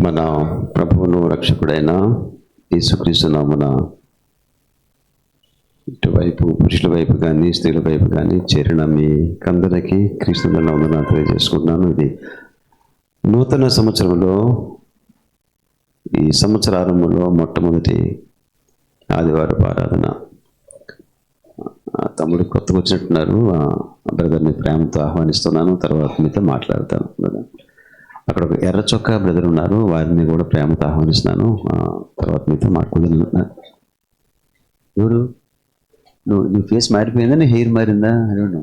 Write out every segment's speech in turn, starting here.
మన ప్రభువును రక్షకుడైన యేసుక్రీస్తు నామమున ఇటువైపు పురుషుల వైపు కానీ స్త్రీల వైపు కానీ చేరిన మీకందరికీ క్రీస్తు నామమున తెలియజేసుకుంటున్నాను. ఇది నూతన సంవత్సరంలో ఈ సంవత్సర ఆరంభంలో మొట్టమొదటి ఆదివారపు ఆరాధన. తమ్ముడు కొత్తగా వచ్చినట్టున్నారు. బ్రదర్ని ప్రేమతో ఆహ్వానిస్తున్నాను. తర్వాత మీతో మాట్లాడతాను. బ్రదర్ అక్కడ ఒక ఎర్ర చొక్కా బ్రదర్ ఉన్నారు, వారిని కూడా ప్రేమతో ఆహ్వానిస్తున్నాను. తర్వాత మీతో మాట్లాడుతున్నాను. ఎవరు నువ్వు ఫేస్ మారిపోయిందా, నీ హెయిర్ మారిందా? అడగను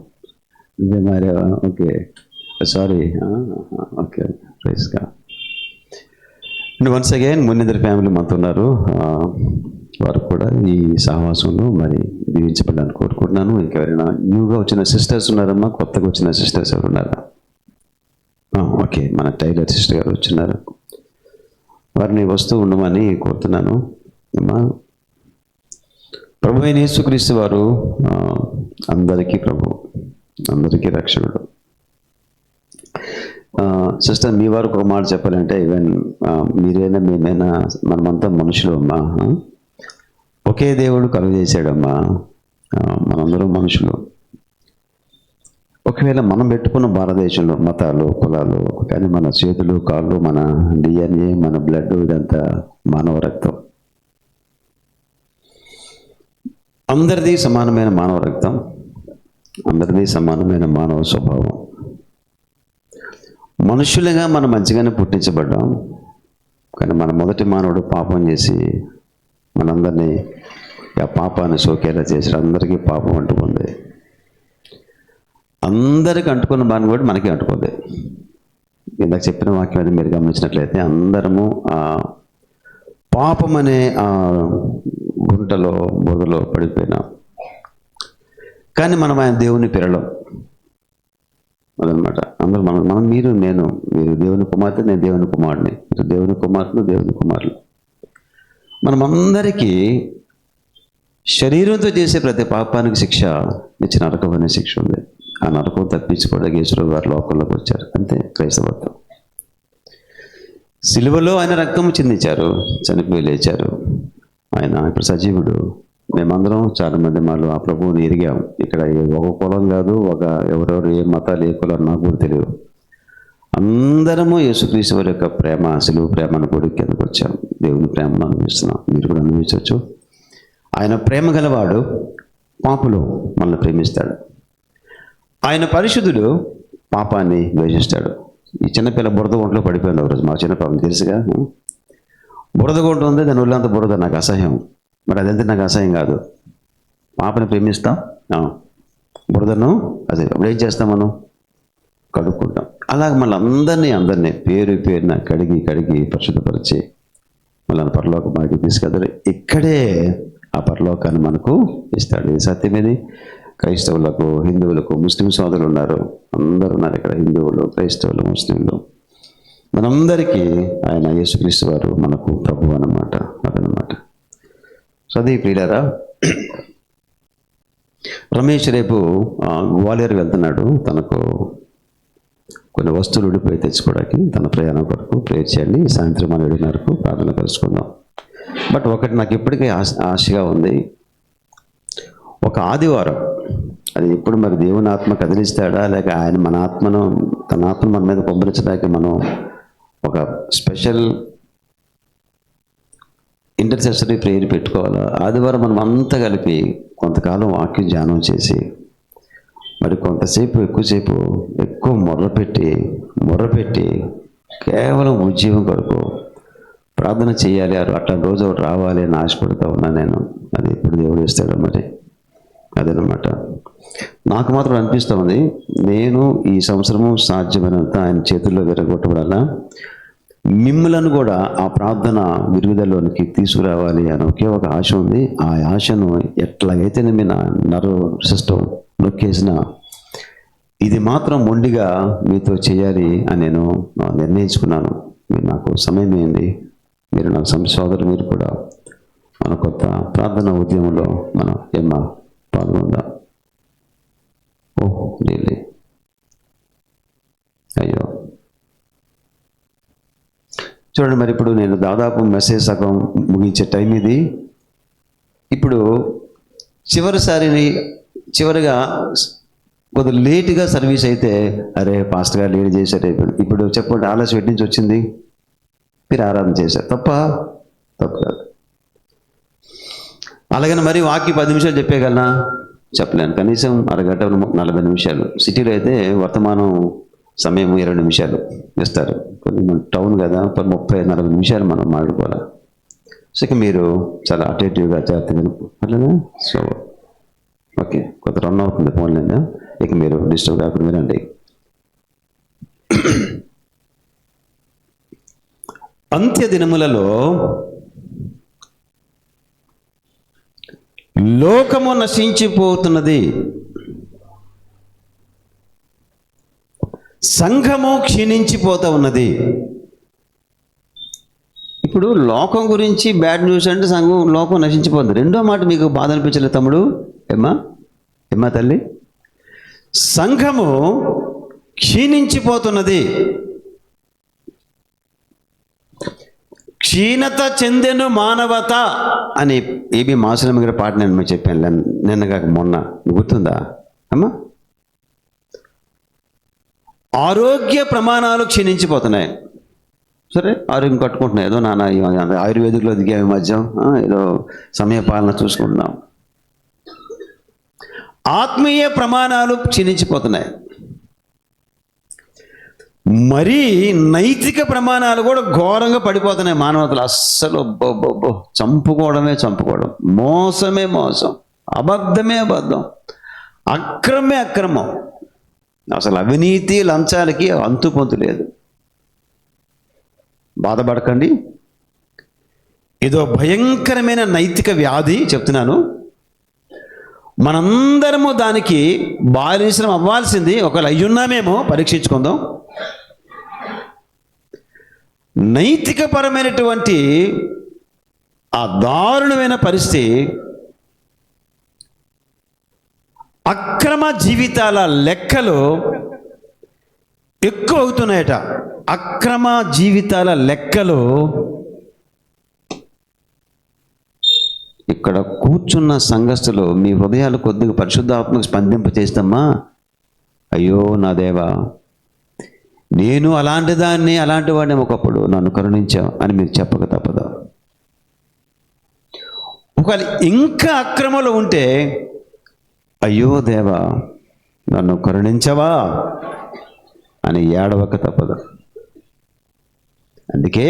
నువ్వే మారావా? Okay, sorry. ఓకే, ప్రైజ్గా. వన్స్ అగైన్ మున్నిద్దరు ఫ్యామిలీ మనతో ఉన్నారు. వారు కూడా ఈ సహవాసంలో మరి దీవించబడాలని కోరుకుంటున్నాను. ఇంకెవరైనా న్యూగా వచ్చిన సిస్టర్స్ ఉన్నారమ్మా? కొత్తగా వచ్చిన సిస్టర్స్ ఎవరు ఉన్నారా? ఓకే, మన టైలర్ సిస్టర్ గారు వచ్చినారు. వారిని వస్తూ ఉండమని కోరుతున్నాను. అమ్మా, ప్రభు అయిన యేసుక్రీస్తు వారు అందరికీ ప్రభు, అందరికీ రక్షకుడు. సిస్టర్, మీ వారు ఒక మాట చెప్పాలంటే, ఈవెన్ మీరైనా మేమైనా మనమంతా మనుషులు అమ్మా. ఒకే దేవుడు కలుగజేశాడమ్మా. మనందరం మనుషులు. ఒకవేళ మనం పెట్టుకున్న భారతదేశంలో మతాలు, కులాలు, కానీ మన చేతులు, కాళ్ళు, మన డిఎన్ఏ, మన బ్లడ్, ఇదంతా మానవ రక్తం. అందరిది సమానమైన మానవ రక్తం, అందరిది సమానమైన మానవ స్వభావం. మనుషులుగా మనం మంచిగానే పుట్టించబడ్డాం, కానీ మన మొదటి మానవుడు పాపం చేసి మనందరినీ ఆ పాపాన్ని సోకేలా చేసి అందరికీ పాపం అంటుకుంది. అందరికి అంటుకున్న బాని కూడా మనకి అంటుకుంది. ఇందాక చెప్పిన వాక్యం అది మీరు గమనించినట్లయితే, అందరము ఆ పాపం అనే ఆ గుంటలో, బురదలో పడిపోయినాం. కానీ మనం ఆయన దేవుని పిల్లలం అదనమాట. అందరూ మనం మీరు దేవుని కుమార్తె, నేను దేవుని కుమారుడిని, మీరు దేవుని కుమార్తెలు, దేవుని కుమారులు. మనమందరికీ శరీరంతో చేసే ప్రతి పాపానికి శిక్ష ఇచ్చిన నరకం అనే శిక్ష ఉంది. ఆ నరకం తప్పించుకోవడానికి యేసుప్రభు వారు లోకంలోకి వచ్చారు. అంతే క్రైస్తవత్వం. సిలువలో ఆయన రక్తము చిందించారు, చనిపోయి లేచారు. ఆయన ఇప్పుడు సజీవుడు. మేమందరం చాలామంది వాళ్ళు ఆ ప్రభువుని ఎరిగాం. ఇక్కడ ఒక కులం కాదు, ఎవరెవరు ఏ మతాలు, ఏ కులం నాకు కూడా తెలియదు. అందరము యేసుక్రీస్తు వారి యొక్క ప్రేమ, సిలువ ప్రేమను కూడా కిందకు వచ్చాం. దేవుని ప్రేమను అనుభవిస్తున్నాం. మీరు కూడా అనుభవించవచ్చు. ఆయన ప్రేమ గలవాడు, పాపులు మనల్ని ప్రేమిస్తాడు. ఆయన పరిశుద్ధుడు, పాపాన్ని ద్వేషిస్తాడు. ఈ చిన్నపిల్ల బురద గుంటలో పడిపోయింది ఒకరోజు. మా చిన్నపాపం తెలుసుగా, బురద గుంట ఉంది, దాని ఒళ్ళంతా బురద, నాకు అసహ్యం. మరి అదంతా నాకు అసహ్యం కాదు. పాపని ప్రేమిస్తాం, బురదను అదే అప్పుడు ఏం చేస్తాం, మనం కడుక్కుంటాం. అలాగే మళ్ళీ అందరినీ పేరున కడిగి పరిశుద్ధపరిచి మళ్ళీ పరలోక మాకి తీసుకెళ్తాడు. ఇక్కడే ఆ పరలోకాన్ని మనకు ఇస్తాడు. ఇది సత్యమేది. క్రైస్తవులకు, హిందువులకు, ముస్లిం సోదరులు ఉన్నారు, అందరూ ఉన్నారు ఇక్కడ. హిందువులు, క్రైస్తవులు, ముస్లింలు, మనందరికీ ఆయన యేసుక్రీస్తు వారు మనకు ప్రభువు అన్నమాట. అదనమాట. చదివి ప్రియులారా, రమేష్ రేపు గ్వాలియర్ వెళ్తున్నాడు. తనకు కొన్ని వస్తువులు ఉడిపోయి తెచ్చుకోవడానికి, తన ప్రయాణం కొరకు ప్రేర్ చేయండి. సాయంత్రం 7:30కు ప్రార్థన కలుసుకుందాం. బట్ ఒకటి నాకు ఇప్పటికే ఆశగా ఉంది. ఒక ఆదివారం, అది ఎప్పుడు మరి దేవుని ఆత్మ కదిలిస్తాడా, లేక ఆయన మన ఆత్మను, తన ఆత్మను మన మీద పంపించడానికి మనం ఒక స్పెషల్ ఇంటర్సెసరీ ప్రేయర్ పెట్టుకోవాలా? ఆదివారం మనం అంతా కలిపి కొంతకాలం వాక్యం ధ్యానం చేసి, మరి కొంతసేపు ఎక్కువ మొర్రపెట్టి కేవలం ఉద్యోగం కొరకు ప్రార్థన చేయాలి, అట్లా రోజు ఒకటి రావాలి అని ఆశపడుతూ ఉన్నాను నేను. అది ఎప్పుడు దేవుడు ఇస్తాడో మరి. అదనమాట. నాకు మాత్రం అనిపిస్తూ ఉంది, నేను ఈ సంవత్సరము సాధ్యమైనంత ఆయన చేతుల్లో విరగొట్టబడాలా, మిమ్మలను కూడా ఆ ప్రార్థన విరుగుదలలోనికి తీసుకురావాలి అని ఒకే ఒక ఆశ ఉంది. ఆ ఆశను ఎట్లాగైతే నేను నా నర్వ్ సిస్టమ్ నొక్కేసిన, ఇది మాత్రం మొండిగా మీతో చేయాలి అని నేను నిర్ణయించుకున్నాను. మీరు నాకు సమయం ఏంది, మీరు నాకు సోదరులు, మీరు కూడా మన కొత్త ప్రార్థన ఉద్యమంలో మనం ఏమా పాల్గొందాం. ఓహ్ రియల్లీ, అయ్యో చూడండి. మరి ఇప్పుడు నేను దాదాపు మెసేజ్ సగం ముగించే టైం ఇది. ఇప్పుడు చివరిగా కొద్దిగా లేటుగా సర్వీస్ అయితే, అరే పాస్టర్ గారు లేట్ చేశారు. ఇప్పుడు చెప్పండి, ఆలస్యం ఎటు నుంచి వచ్చింది? మీరు ఆరాధన చేశారు. తప్పు కాదు. అలాగని మరి వాక్య 10 నిమిషాలు చెప్పేయగలనా? చెప్పలేను. కనీసం అరగంట 40 నిమిషాలు. సిటీలో అయితే వర్తమానం సమయం 20 నిమిషాలు ఇస్తారు. మన టౌన్ కదా, 30-40 నిమిషాలు మనం మాట్లాడుకోవాలి. సో ఇక మీరు చాలా అటెంటివ్గా జాగ్రత్తగా అట్లనే. సో ఓకే, కొంత రన్ అవుతుంది ఫోన్లైనా. ఇక మీరు డిస్టర్బ్ కాకుండా వినండి. అంత్య దినములలో లోకము నశించిపోతున్నది, సంఘము క్షీణించిపోతూ ఉన్నది. ఇప్పుడు లోకం గురించి బ్యాడ్ న్యూస్ అంటే లోకం నశించిపోతుంది. రెండో మాట మీకు బాధ అనిపించలేదు తమ్ముడు? ఏమ్మా తల్లి? సంఘము క్షీణించిపోతున్నది. క్షీణత చెందెను మానవత అని ఏబి మాసలమ్మ గారి పాట నేను మీకు చెప్పాను నిన్నగా మొన్న, గుర్తుందా అమ్మా? ఆరోగ్య ప్రమాణాలు క్షీణించిపోతున్నాయి. సరే, ఆరోగ్యం కట్టుకుంటున్నాయి, ఏదో నాన్న ఆయుర్వేదిక్లో దిగా ఈ మధ్య ఏదో సమయ పాలన చూసుకుంటున్నాం. ఆత్మీయ ప్రమాణాలు క్షీణించిపోతున్నాయి. మరీ నైతిక ప్రమాణాలు కూడా ఘోరంగా పడిపోతున్నాయి. మానవతలు అస్సలు చంపుకోవడం, మోసమే మోసం, అబద్ధమే అబద్ధం, అక్రమే అక్రమం. అసలు అవినీతి లంచాలకి అంతుపొంతు లేదు. బాధపడకండి, ఇదో భయంకరమైన నైతిక వ్యాధి చెప్తున్నాను. మనందరము దానికి బానిసలం అవ్వాల్సింది. ఒకవేళ అయ్యున్నామేమో పరీక్షించుకుందాం. నైతికపరమైనటువంటి ఆ దారుణమైన పరిస్థితి, అక్రమ జీవితాల లెక్కలు ఎక్కువ అవుతున్నాయట. అక్రమ జీవితాల లెక్కలు. ఇక్కడ కూర్చున్న సంఘస్థులు మీ హృదయాలు కొద్దిగా పరిశుద్ధాత్మకు స్పందింపచేస్తామా? అయ్యో నా దేవా, నేను అలాంటి వాడిని ఒకప్పుడు, నన్ను కరుణించావు అని మీరు చెప్పక తప్పదు. ఒకవేళ ఇంకా అక్రమంలో ఉంటే, అయ్యో దేవా నన్ను కరుణించవా అని ఏడవక తప్పదు. అందుకే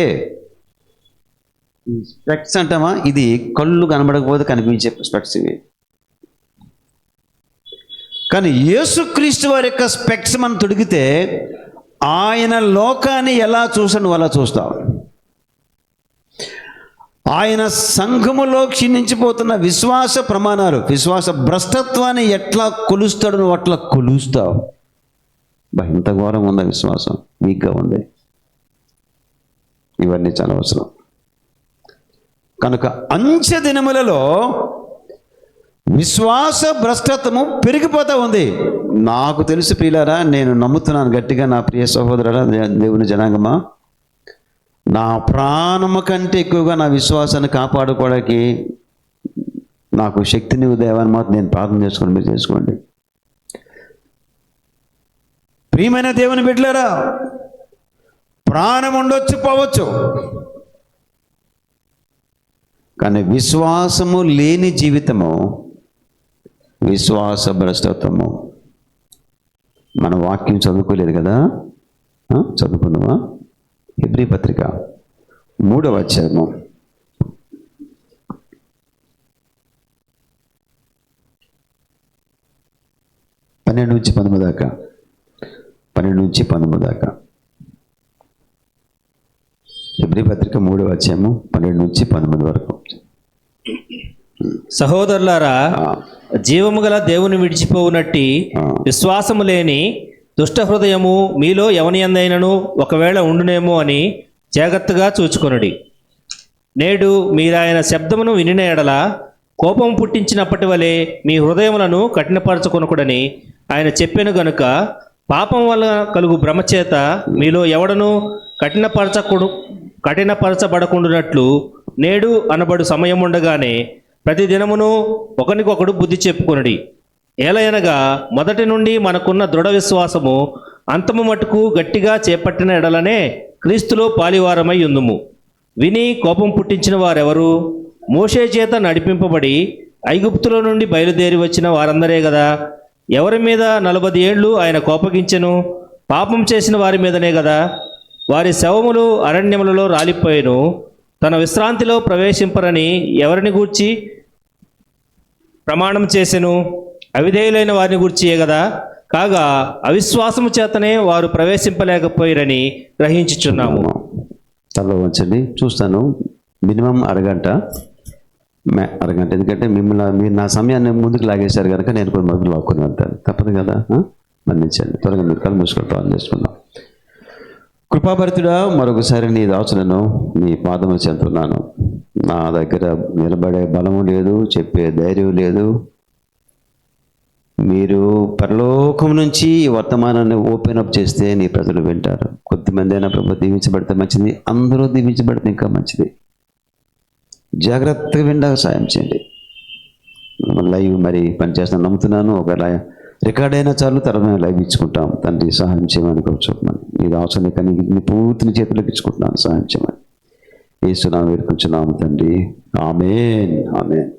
స్పెక్ట్స్ అంటామా, ఇది కళ్ళు కనబడకపోతే కనిపించే స్పెక్ట్స్ ఇవి. కానీ యేసుక్రీస్తు వారి యొక్క స్పెక్ట్స్ మనం తొడిగితే, ఆయన లోకాన్ని ఎలా చూసాను అలా చూస్తాం. ఆయన సంఘములో క్షీణించిపోతున్న విశ్వాస ప్రమాణాలు, విశ్వాస భ్రష్టత్వాన్ని ఎట్లా కొలుస్తాడు నువ్వు అట్లా కొలుస్తావు. ఇంత ఘోరం ఉందా విశ్వాసం? వీక్గా ఉంది. ఇవన్నీ చాలా అవసరం. కనుక అంత్య దినములలో విశ్వాస భ్రష్టత్వము పెరిగిపోతూ ఉంది. నాకు తెలుసు ప్రియులారా, నేను నమ్ముతున్నాను గట్టిగా, నా ప్రియ సహోదరుల దేవుని జనాంగమా, నా ప్రాణము కంటే ఎక్కువగా నా విశ్వాసాన్ని కాపాడుకోవడానికి నాకు శక్తిని ఉదయాన్ని మాత్రం నేను ప్రార్థన చేసుకొని మీరు చేసుకోండి. ప్రియమైన దేవుని బిడ్డలారా, ప్రాణం ఉండొచ్చు పోవచ్చు, కానీ విశ్వాసము లేని జీవితము విశ్వాస భ్రష్టత్వము. మన వాక్యం చదువుకోలేదు కదా? చదువుకున్నావా? హెబ్రీ పత్రిక 3వ అధ్యాయము 12 నుంచి 13 దాకా. 12 నుంచి 13 దాకా. హెబ్రీ పత్రిక 3వ అధ్యాయము 12 నుంచి 13 వరకు. సహోదరులారా, జీవము గల దేవుని విడిచిపోవునట్టి విశ్వాసము లేని దుష్ట హృదయము మీలో ఎవని యందైనను ఒకవేళ ఉండునేమో అని జాగ్రత్తగా చూచుకొనుడి. నేడు మీరాయన శబ్దమును వినిన ఎడల కోపం పుట్టించినప్పటి వలె మీ హృదయములను కఠినపరచుకొనకుడని ఆయన చెప్పెను గనుక, పాపం వల్ల కలుగు భ్రమచేత మీలో ఎవడను కఠినపరచబడకుండునట్లు నేడు అనబడు సమయం ఉండగానే ప్రతి దినమును ఒకనికొకడు బుద్ధి చెప్పుకొనుడి. ఏలయనగా మొదటి నుండి మనకున్న దృఢ విశ్వాసము అంతము మటుకు గట్టిగా చేపట్టిన ఎడలనే క్రీస్తులో పాలివారమై ఉందుము. విని కోపం పుట్టించిన వారెవరు? మోషే చేత నడిపింపబడి ఐగుప్తులో నుండి బయలుదేరి వచ్చిన వారందరే గదా. ఎవరి మీద 40 ఏళ్ళు ఆయన కోపగించెను? పాపం చేసిన వారి మీదనే గదా. వారి శవములు అరణ్యములలో రాలిపోయెను. తన విశ్రాంతిలో ప్రవేశింపరని ఎవరిని గూర్చి ప్రమాణం చేసెను? అవిధేయులైన వారిని గూర్చియే గదా. కాగా అవిశ్వాసము చేతనే వారు ప్రవేశింపలేకపోయిరని గ్రహించుచున్నాము. తలలో ఉంచండి, చూస్తాను. మినిమం అరగంట, ఎందుకంటే మీరు నా సమయాన్ని ముందుకు లాగేశారు కనుక నేను కొన్ని మొదలు లాక్కొని వెళ్తాను. తప్పదు కదా, మన్నించండి. త్వరగా మీరు కళ్ళు మూసుకొని ప్రార్థన చేసుకుందాం. కృపాభరితుడా, మరొకసారి నీ దాసులను నీ పాదములు చెందుతున్నాను. నా దగ్గర నిలబడే బలము లేదు, చెప్పే ధైర్యం లేదు. మీరు పరలోకం నుంచి ఈ వర్తమానాన్ని ఓపెన్ అప్ చేస్తే నీ ప్రజలు వింటారు. కొద్దిమంది అయినా ప్రభు దీవించబడితే మంచిది, అందరూ దీవించబడితే ఇంకా మంచిది. జాగ్రత్తగా వినడానికి సాయం చేయండి. లైవ్ మరి పనిచేస్తాను నమ్ముతున్నాను. ఒకవేళ రికార్డ్ అయినా చాలు, తర్వాత లైవ్ ఇచ్చుకుంటాం. తండ్రి సహాయం చేయమని కూర్చోమని ఇది అవసరం కానీ నీ పూర్తిని చేతులకు ఇచ్చుకుంటున్నాను, సహాయం చేయమని యేసునామమున వేడుకుంటున్నాము తండ్రి. ఆమేన్, ఆమేన్.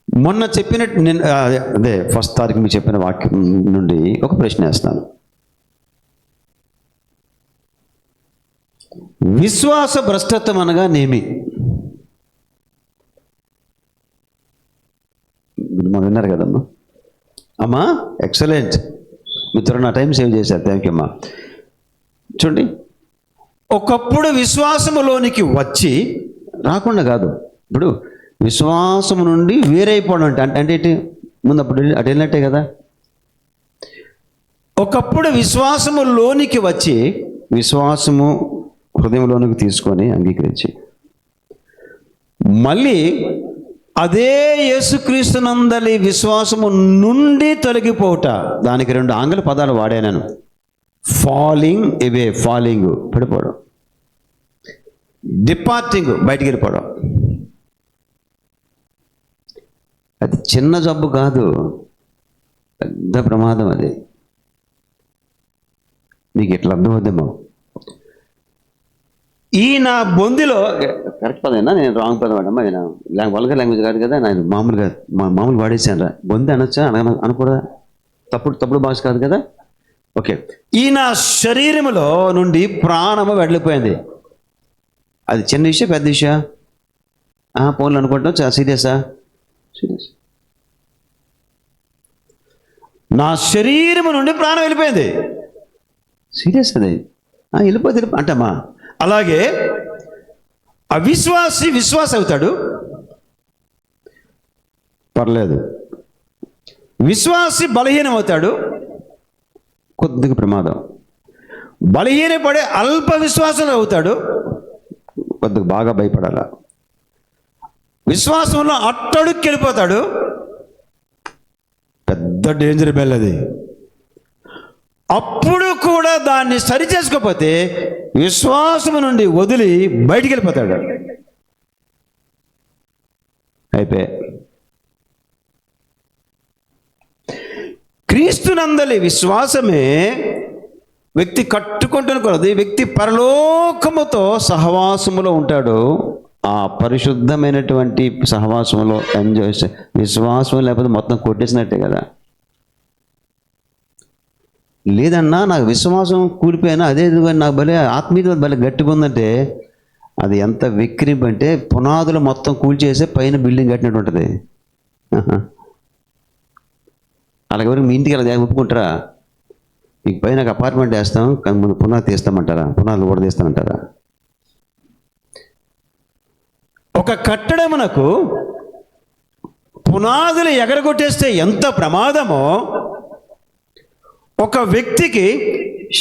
మొన్న చెప్పినట్టు నేను అదే 1వ తారీఖు మీకు చెప్పిన వాక్యం నుండి ఒక ప్రశ్న వేస్తాను. విశ్వాస భ్రష్టత్వం అనగా నేమి? మనం విన్నారు కదమ్మా. అమ్మా ఎక్సలెంట్, మిత్రులు నా టైం సేవ్ చేశారు, థ్యాంక్ యూ అమ్మా. చూడండి, ఒకప్పుడు విశ్వాసములోనికి వచ్చి రాకుండా కాదు, ఇప్పుడు విశ్వాసము నుండి వేరైపోవడం అంటే ఏంటి? ముందు అప్పుడు అటు వెళ్ళినట్టే కదా. ఒకప్పుడు విశ్వాసములోనికి వచ్చి విశ్వాసము హృదయంలోనికి తీసుకొని అంగీకరించి మళ్ళీ అదే యేసుక్రీస్తునందలి విశ్వాసము నుండి తొలగిపోవుట. దానికి 2 ఆంగ్ల పదాలు వాడాను. ఫాలింగ్ అవే, ఫాలింగ్ పడిపోవడం, డిపార్టింగ్ బయటికి వెళ్ళిపోవడం. అది చిన్న జబ్బు కాదు, పెద్ద ప్రమాదం. అది మీకు ఎట్లా అర్థమవుద్దేమో. ఈ నా బొందిలో కరెక్ట్ పదైనా, నేను రాంగ్ పదం అడమ్మా. నేను వల్గర్ లాంగ్వేజ్ కాదు కదా, నేను మామూలు వాడేసాను రా. బొంది అనొచ్చా, అనకూడదా? తప్పుడు భాష కాదు కదా. ఓకే, ఈ నా శరీరములో నుండి ప్రాణము వెళ్ళిపోయింది. అది చిన్న విషయం, పెద్ద విషయం? ఫోన్లు అనుకుంటాం, చాలా సీరియసా? సీరియస్. నా శరీరము నుండి ప్రాణం వెళ్ళిపోయింది. సీరియస్ అది. వెళ్ళిపోతే అంటమ్మా. అలాగే అవిశ్వాసి విశ్వాస అవుతాడు, పర్లేదు. విశ్వాసి బలహీనం అవుతాడు, కొద్దిగా ప్రమాదం. బలహీనపడే అల్ప విశ్వాసం అవుతాడు, కొద్దిగా బాగా భయపడాల. విశ్వాసంలో అట్టడుక్కి వెళ్ళిపోతాడు, పెద్ద డేంజర్ బెల్ అది. అప్పుడు కూడా దాన్ని సరి చేసుకోకపోతే విశ్వాసం నుండి వదిలి బయటికి వెళ్ళిపోతాడు. అయిపోయి క్రీస్తునందలి విశ్వాసమే వ్యక్తి కట్టుకుంటున్న కొలది వ్యక్తి పరలోకముతో సహవాసములో ఉంటాడు. ఆ పరిశుద్ధమైనటువంటి సహవాసంలో విశ్వాసం లేకపోతే మొత్తం కొట్టేసినట్టే కదా. లేదన్నా నాకు విశ్వాసం కూలిపోయినా అదే నాకు భలే ఆత్మీయత భలే గట్టిగా ఉందంటే అది ఎంత విక్రింపు అంటే పునాదులు మొత్తం కూల్చేసే పైన బిల్డింగ్ కట్టినట్టు ఉంటుంది. అలాగే మీ ఇంటికి అలా ఒప్పుకుంటారా? మీకు పైన ఒక అపార్ట్మెంట్ వేస్తాం కానీ ముందు పునాది తీస్తామంటారా? పునాదులు కూడా తీస్తామంటారా? ఒక కట్టడమునకు పునాదులు ఎగరగొట్టేస్తే ఎంత ప్రమాదమో, ఒక వ్యక్తికి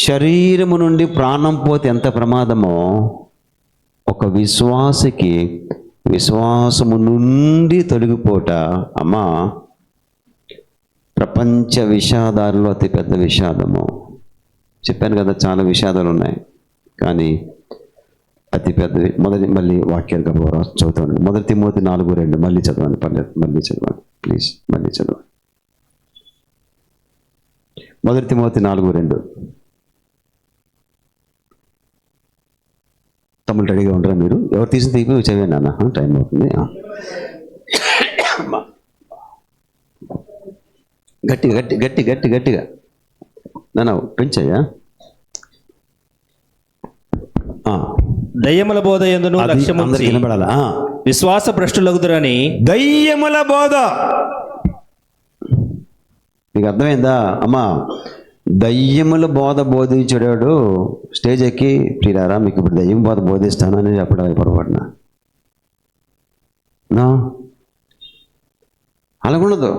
శరీరము నుండి ప్రాణం పోతే ఎంత ప్రమాదమో, ఒక విశ్వాసకి విశ్వాసము నుండి తొలగిపోట అమ్మా ప్రపంచ విషాదాలలో అతిపెద్ద విషాదము. చెప్పాను కదా చాలా విషాదాలు ఉన్నాయి, కానీ అతిపెద్ద మొదటి మళ్ళీ వాక్యాలు చదువుతాను. 1 తిమోతి 4:2 మళ్ళీ చదవండి, పర్లేదు మళ్ళీ చదవండి ప్లీజ్, మళ్ళీ చదవండి. 1 తిమోతి 4:2. తమ్ముళ్ళు రెడీగా ఉంటారా మీరు? ఎవరు తీసి తీపి చదివాను అన్న, టైం అవుతుంది. గట్టిగా గట్టి గట్టి గట్టి గట్టిగా నాన్న పెంచాయా? దయ్యముల బోధ యందును లక్ష్యముంచి వినబడాలా? విశ్వాస భ్రష్టులగుదురని. దయ్యముల బోధ మీకు అర్థమైందా అమ్మా? దయ్యముల బోధ బోధించాడు స్టేజ్ ఎక్కి, ప్రియులారా మీకు ఇప్పుడు దయ్యం బోధ బోధిస్తాను అని చెప్పడం పొరపాటున అలాగుండదు.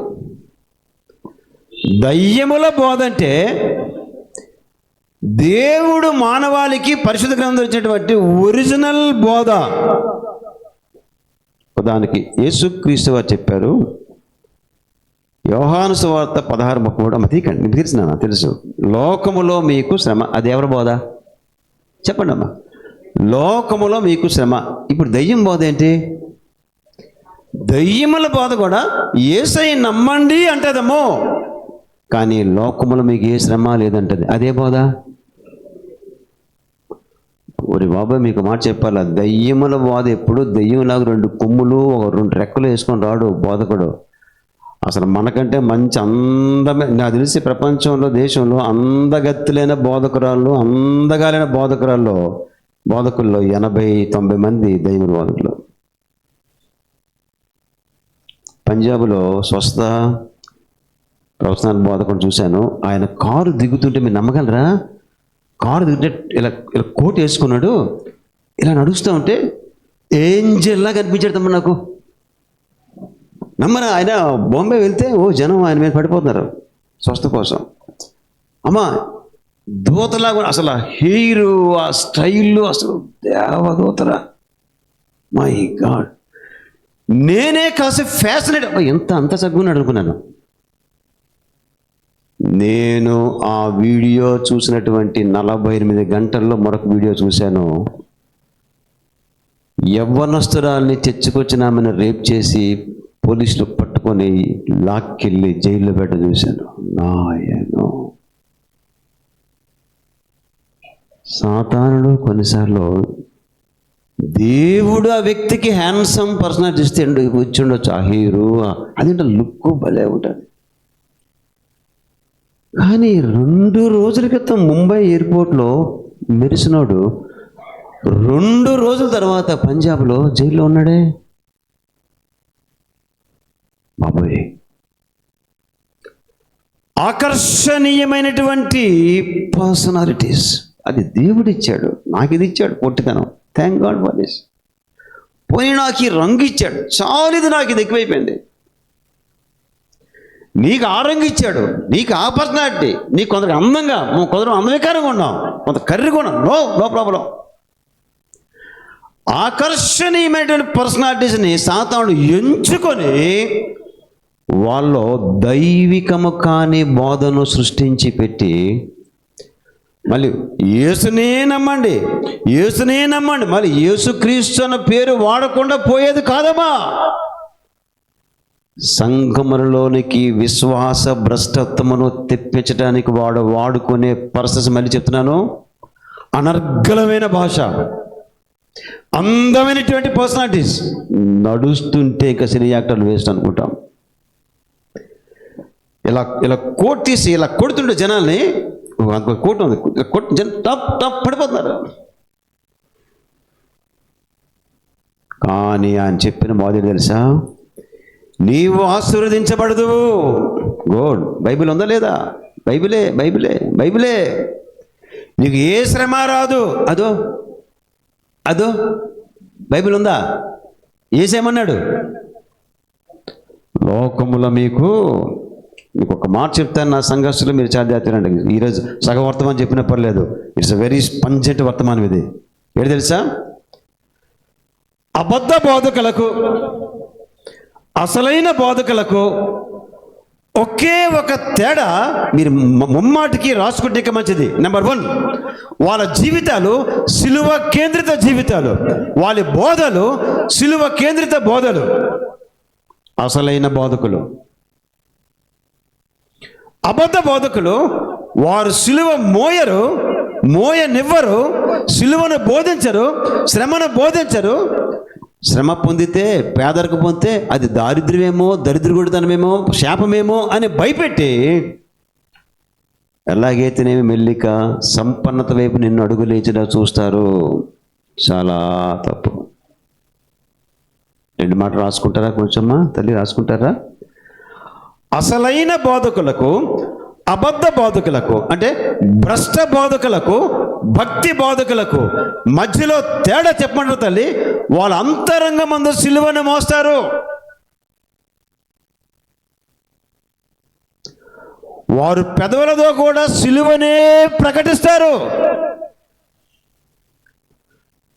దయ్యముల బోధ అంటే దేవుడు మానవాళికి పరిశుద్ధ గ్రంథంలో ఇచ్చినటువంటి ఒరిజినల్ బోధ. ఉదాహరణకి యేసుక్రీస్తు వారు చెప్పారు, యోహాను సువార్త 16:33 తీకండి, మీకు తెలుసు తెలుసు, లోకములో మీకు శ్రమ. అది ఎవరి బోధ చెప్పండి అమ్మా? లోకములో మీకు శ్రమ. ఇప్పుడు దయ్యం బోధ ఏంటి? దయ్యముల బోధ కూడా యేసయ్య నమ్మండి అంటదమ్మో, కానీ లోకములో మీకు ఏ శ్రమ లేదంటది. అదే బోధ. ఒరి బాబాయ్ మీకు మాట చెప్పాలా, దయ్యముల బోధ ఎప్పుడు దయ్యంలాగా 2 కొమ్ములు 2 రెక్కలు వేసుకొని రాడు బోధకుడు. అసలు మనకంటే మంచి అందమే, నాకు తెలిసి ప్రపంచంలో దేశంలో అందగత్తులైన బోధకురాళ్ళు, అందగాలైన బోధకుల్లో 80-90 మంది దయ్యముల బోధకులు. పంజాబ్లో స్వస్థ ప్రవచనాల బోధకుడు చూశాను. ఆయన కారు దిగుతుంటే మీరు నమ్మగలరా? కారు దిగుతుంటే ఇలా ఇలా కోట్ వేసుకున్నాడు, ఇలా నడుస్తూ ఉంటే ఏంజల్లా కనిపించాడు తమ్మ నాకు. నమ్మరా? ఆయన బాంబే వెళ్తే జనం ఆయన మీద పడిపోతున్నారు స్వస్థ కోసం. అమ్మా దూతలాగా అసలు హీరో, ఆ స్టైల్ అసలు దేవదూతరా, మై గాడ్. నేనే కాసేపు ఫ్యాసినేట్, ఎంత అంత చగ్గున్నాడు అనుకున్నాను. నేను ఆ వీడియో చూసినటువంటి 48 గంటల్లో మరొక వీడియో చూశాను. యవ్వనస్తురాల్ని తెచ్చుకొచ్చిన ఆమెను రేప్ చేసి పోలీసులు పట్టుకొని లాక్కెళ్ళి జైల్లో పెట్ట చూశాను. నాయనో, సాతానుడు కొన్నిసార్లు దేవుడు ఆ వ్యక్తికి హ్యాండ్సమ్ పర్సనాలిటీ ఇస్తే వచ్చి ఉండొచ్చు, ఆ హీరో అదేంటో లుక్ భలే ఉంటుంది. కానీ 2 రోజుల క్రితం ముంబై ఎయిర్పోర్ట్లో మెరిసినోడు 2 రోజుల తర్వాత పంజాబ్లో జైల్లో ఉన్నాడే బాబోయ్. ఆకర్షణీయమైనటువంటి పర్సనాలిటీస్, అది దేవుడిచ్చాడు. నాకు ఇది ఇచ్చాడు పొట్టితనం, థ్యాంక్ గాడ్ ఫర్ దిస్. పోనీ నాకు ఈ రంగు ఇచ్చాడు, చాలు, ఇది నాకు ఇది ఎక్కువైపోయింది. నీకు ఆ రంగు ఇచ్చాడు, నీకు ఆ పర్సనాలిటీ, నీకు కొందరు అందంగా, కొందరు అందవికారంగా ఉన్నాం, కొంత కర్రీగా ఉన్నాం, నో ప్రాబ్లం. ఆకర్షణీయమైనటువంటి పర్సనాలిటీస్ని సాతానుడు ఎంచుకొని వాళ్ళు దైవికము కాని బోధను సృష్టించి పెట్టి, మళ్ళీ యేసునే నమ్మండి, యేసునే నమ్మండి, మళ్ళీ యేసుక్రీస్తు అన్న పేరు వాడకుండా పోయేది కాదమ్మా. సంఘములలోనికి విశ్వాస భ్రష్టత్వమును తెప్పించడానికి వాడుకునే పరిస్థితి, మళ్ళీ చెప్తున్నాను, అనర్గళమైన భాష, అందమైనటువంటి పర్సనాలిటీస్. నడుస్తుంటే ఇంకా సినీ యాక్టర్లు వేస్ట్ అనుకుంటాం. ఇలా ఇలా కోట్ తీసి ఇలా కొడుతుండే జనాల్ని, కోట ఉంది, టప్ టప్ పడిపోతున్నారు. కానీ ఆయన చెప్పిన మొదటి తెలుసా, నీవు ఆశీర్వదించబడదు. గోడ్ బైబిల్ ఉందా లేదా? బైబిలే బైబిలే బైబిలే. నీకు ఏ శ్రమ రాదు. అదో అదో బైబిల్ ఉందా? ఏసేమన్నాడు? లోకములో మీకు ఒక మాట చెప్తాను, నా సంఘర్షులు మీరు చాలా జాగ్రత్తగా. ఈరోజు సగం వర్తమానం చెప్పిన పర్లేదు, ఇట్స్ అ వెరీ స్పంజెంట్ వర్తమానం ఇది. ఏంటి తెలుసా? అబద్ధ బోధకులకు అసలైన బోధకులకు ఒకే ఒక తేడా మీరు ముమ్మాటికి రాసుకుంటే మంచిది. నెంబర్ 1, వాళ్ళ జీవితాలు సిలువ కేంద్రిత జీవితాలు, వాళ్ళ బోధలు సిలువ కేంద్రిత బోధలు. అసలైన బోధకులు, అబద్ధ బోధకులు వారు సిలువ మోయనివ్వరు, సిలువను బోధించరు, శ్రమను బోధించరు. శ్రమ పొందితే, పేదరికం పొందితే అది దారిద్ర్యమేమో, దరిద్రగుడితనమేమో, శాపమేమో అని భయపెట్టి ఎలాగైతేనేమి మెల్లిక సంపన్నత వైపు నిన్ను అడుగులేచినా చూస్తారు. చాలా తప్పు. 2 మాటలు రాసుకుంటారా? కొంచెమ్మా తల్లి రాసుకుంటారా? అసలైన బోధకులకు, అబద్ధ బోధకులకు, అంటే భ్రష్ట బోధకులకు, భక్తి బోధకులకు మధ్యలో తేడా చెప్పమంటారు తల్లి. వాళ్ళ అంతరంగమందు సిలువను మోస్తారు. వారు పెదవులతో కూడా సిలువనే ప్రకటిస్తారు.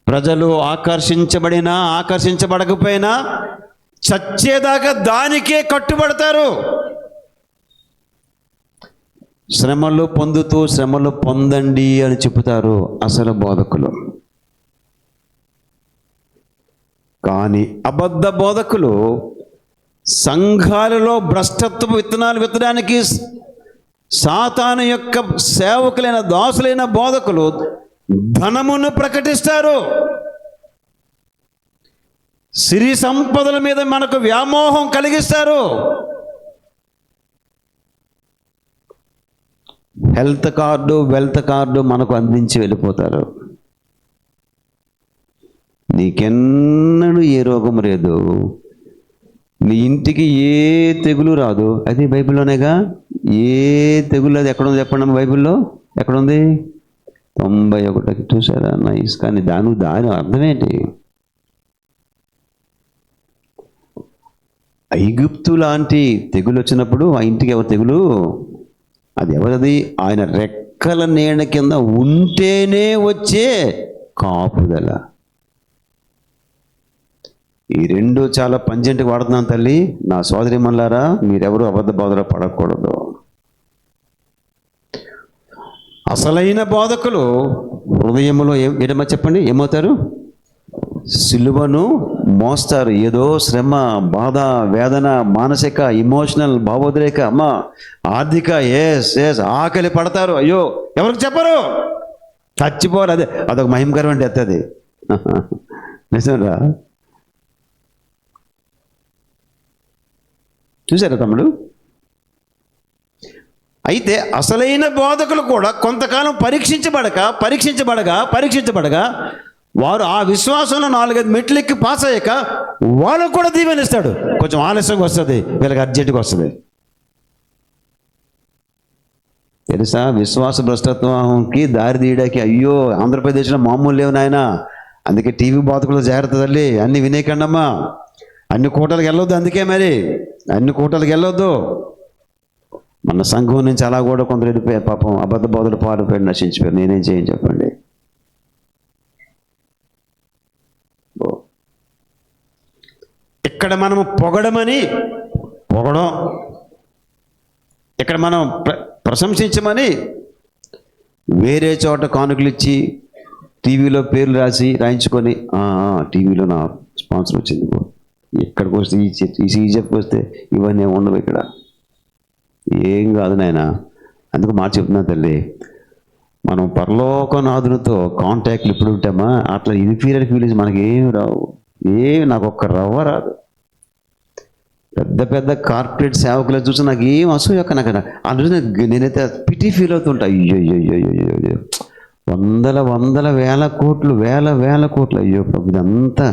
ప్రజలు ఆకర్షించబడినా ఆకర్షించబడకపోయినా చచ్చేదాకా దానికే కట్టుబడతారు. శ్రమలు పొందుతూ శ్రమలు పొందండి అని చెబుతారు అసలు బోధకులు. కానీ అబద్ధ బోధకులు సంఘాలలో భ్రష్టత్వ విత్తనాలు విత్తడానికి సాతాను యొక్క సేవకులైన దాసులైన బోధకులు ధనమును ప్రకటిస్తారు. సిరి సంపదల మీద మనకు వ్యామోహం కలిగిస్తారు. హెల్త్ కార్డు, వెల్త్ కార్డు మనకు అందించి వెళ్ళిపోతారు. నీకెన్నడూ ఏ రోగం లేదు, నీ ఇంటికి ఏ తెగులు రాదు. అది బైబిల్లోనేగా. ఏ తెగులు అది ఎక్కడుంది చెప్పండి బైబిల్లో? ఎక్కడుంది? 91 చూసారా? నైస్. కానీ దాని అర్థమేంటి? ఐగుప్తు లాంటి తెగులు వచ్చినప్పుడు ఆ ఇంటికి ఎవరు తెగులు? అది ఎవరది? ఆయన రెక్కల నీడ కింద ఉంటేనే వచ్చే కాపుదల. ఈ 2 చాలా పంజెంట్గా వాడుతున్నాను తల్లి. నా సోదరి మల్లారా, మీరెవరు అబద్ధ బోధలో పడకూడదు. అసలైన బోధకులు హృదయంలో ఏమో చెప్పండి, ఏమవుతారు? సిలువను మోస్తారు. ఏదో శ్రమ, బాధ, వేదన, మానసిక, ఇమోషనల్, భావోద్రేక, ఆర్థిక, ఆకలి పడతారు. అయ్యో ఎవరికి చెప్పరు, చచ్చిపోరు. అదొక మహిమకరం అంటే ఎత్తది. నిజంరా? చూసారా తమ్ముడు? అయితే అసలైన బోధకులు కూడా కొంతకాలం పరీక్షించబడగా వారు ఆ విశ్వాసంలో 4-5 మెట్లెక్కి పాస్ అయ్యాక వాళ్ళకు కూడా దీవెనిస్తాడు. కొంచెం ఆలస్యంగా వస్తుంది, వీళ్ళకి అర్జెంటుగా వస్తుంది. తెలుసా? విశ్వాస భ్రష్టత్వంకి దారి తీయడానికి అయ్యో ఆంధ్రప్రదేశ్లో మామూలు లేవు నాయన. అందుకే టీవీ బోధకులు జాగ్రత్త తల్లి, అన్ని వినేకండమ్మా. అన్ని కూటలకు వెళ్ళొద్దు. అందుకే మరి అన్ని కూటలకు వెళ్ళొద్దు. మన సంఘం నుంచి అలా కూడా కొందరు వెళ్ళిపోయారు పాపం. అబద్ధ బోధలు పారిపోయి నశించిపోయారు. నేనేం చేయని చెప్పండి. ఇక్కడ మనము పొగడం, ఇక్కడ మనం ప్రశంసించమని వేరే చోట కానుకలు ఇచ్చి టీవీలో పేర్లు రాయించుకొని టీవీలో నా స్పాన్సర్ వచ్చింది, ఎక్కడికి వస్తే ఈ సీజెఫ్కి వస్తే ఇవన్నీ ఉండవు. ఇక్కడ ఏం కాదు నాయన. అందుకు మాట చెప్తున్నా తల్లి, మనం పరలోకనాథునితో కాంటాక్ట్లు ఇప్పుడు ఉంటామా? అట్లా ఇన్ఫీరియర్ ఫీలింగ్స్ మనకి ఏమి రావు. నాకు ఒక్క రవ్వ రాదు. పెద్ద పెద్ద కార్పొరేట్ సేవకులు చూసి నాకు ఏం అసూయ నాకు ఆ రోజు నేనైతే పిటి ఫీల్ అవుతుంటా. అయ్యో అయ్యో వందల వేల కోట్లు అయ్యో ప్రభు, ఇదంతా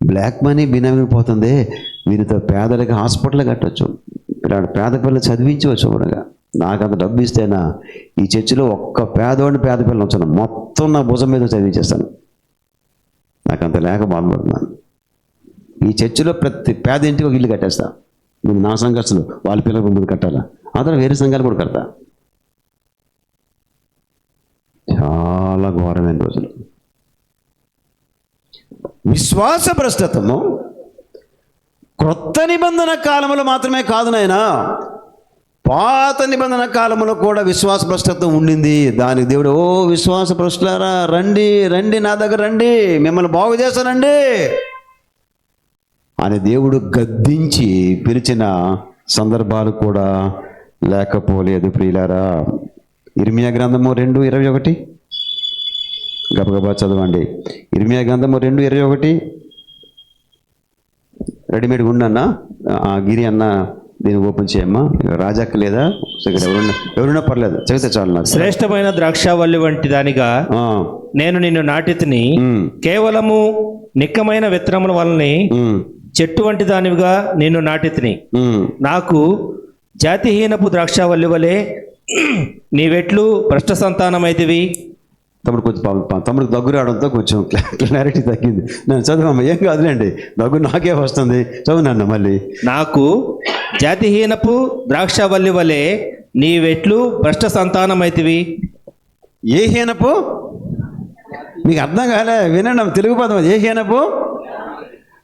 బ్లాక్ మనీ బినామీపోతుంది. వీరితో పేదలకి హాస్పిటల్ కట్టచ్చు, పేద పిల్లలు చదివించవచ్చు శుభ్రంగా. నాకు అంత డబ్బు ఇస్తేనా ఈ చర్చిలో ఒక్క పేద పిల్లలు ఉంచాను, మొత్తం నా భుజం మీద చదివించేస్తాను. నాకు అంత లేక బాధపడుతున్నాను. ఈ చర్చిలో ప్రతి పేద ఇంటికి ఒక ఇల్లు కట్టేస్తా. ముందు నా సంఘస్థులు వాళ్ళ పిల్లలకు ముందు కట్టాలా, అతను వేరే సంఘాలు కూడా కడతా. చాలా ఘోరమైన రోజులు. విశ్వాస భ్రష్టత్వము క్రొత్త నిబంధన కాలంలో మాత్రమే కాదు నాయనా, పాత నిబంధన కాలంలో కూడా విశ్వాస భ్రష్టత్వం ఉండింది. దానికి దేవుడు, ఓ విశ్వాస భ్రష్టులారా రండి రండి నా దగ్గర రండి, మిమ్మల్ని బాగు చేస్తానండి అని దేవుడు గద్దించి పిలిచిన సందర్భాలు కూడా లేకపోలేదు ప్రియులారా. ఇర్మియా గ్రంథము 2:21 గబగబా చదవండి. ఇర్మియా గ్రంథము 2:21 రెడీమేడ్గా ఉండన్నా గిరి అన్న దీన్ని ఓపెన్ చేయమ్మా. రాజాక్క లేదా ఇక్కడ ఎవరున్నా పర్లేదు, చదివితే చాలు. నాకు శ్రేష్టమైన ద్రాక్షావల్లి వంటి దానిగా నేను నిన్ను నాటితిని, కేవలము నిక్కమైన విత్తనముల వలనే చెట్టు వంటి దానివిగా నిన్ను నాటితిని. నాకు జాతిహీనపు ద్రాక్షావల్లి వలె నీవెట్లు భ్రష్ట సంతానమైతివి. తమ్ముడికి దగ్గు రావడంతో కొంచెం క్లారిటీ తగ్గింది. నేను చదువమ్మా, ఏం కాదులేండి, దగ్గు నాకే వస్తుంది, చదువునన్న మళ్ళీ. నాకు జాతిహీనపు ద్రాక్షావల్లి వలె నీవెట్లు భ్రష్ట సంతానమైతివి. ఏ హీనపు? మీకు అర్థం కాలే, వినండి తెలుగు పదం. ఏ హీనపు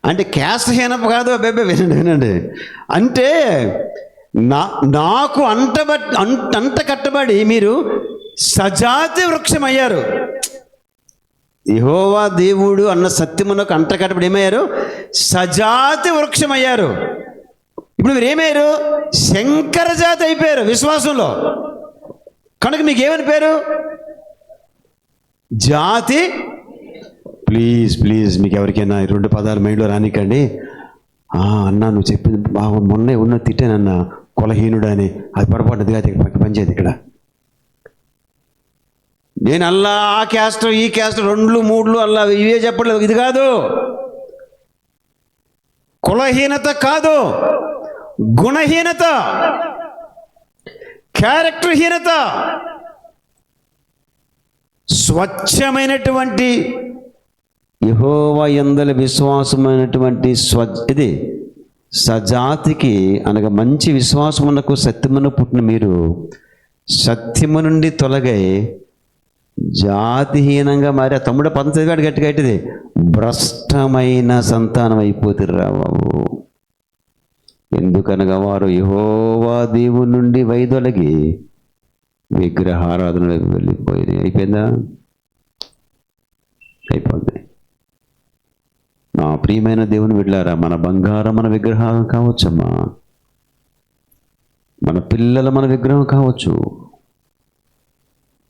అంటే క్యాస్ట్ హీనపు కాదు, బేబే వినండి. అంటే నాకు అంట కట్టబడి మీరు సజాతి వృక్షం అయ్యారు. యెహోవా దేవుడు అన్న సత్యమునకు అంట కట్టబడి ఏమయ్యారు? సజాతి వృక్షం అయ్యారు. ఇప్పుడు మీరు ఏమయ్యారు? శంకర జాతి అయిపోయారు విశ్వాసంలో. కనుక మీకు ఏమని పేరు? జాతి. ప్లీజ్ మీకు ఎవరికైనా ఈ 2 పదాలు మైండ్లో రానికండి. అన్నా నువ్వు చెప్పింది బాగా మొన్నే ఉన్న తిట్టానన్నా, కులహీనుడు అని. అది పొరపాటుది కాదు, పంచాయతీ ఇక్కడ. నేను అల్లా ఆ క్యాస్ట్ ఈ క్యాస్ట్ 2, 3 అల్లా ఇవే చెప్పలేదు. ఇది కాదు, కులహీనత కాదు, గుణహీనత, క్యారెక్టర్ హీనత. స్వచ్ఛమైనటువంటి యెహోవా యందలి విశ్వాసమైనటువంటి ఇది సజాతికి అనగా మంచి విశ్వాసమునకు సత్యమును పుట్టిన మీరు సత్యము నుండి తొలగై జాతిహీనంగా మారి. ఆ తమ్ముడు పదం చదివాడు గట్టిది, భ్రష్టమైన సంతానం అయిపోతురు రావు. ఎందుకనగా వారు యెహోవా దేవుని నుండి వైదొలగి విగ్రహారాధనలోకి వెళ్ళిపోయి. అయిపోయిందా? అయిపోద్ది. నా ప్రియమైన దేవుని బిడ్డలారా, మన బంగారం మన విగ్రహం కావచ్చమ్మా, మన పిల్లలు మన విగ్రహం కావచ్చు,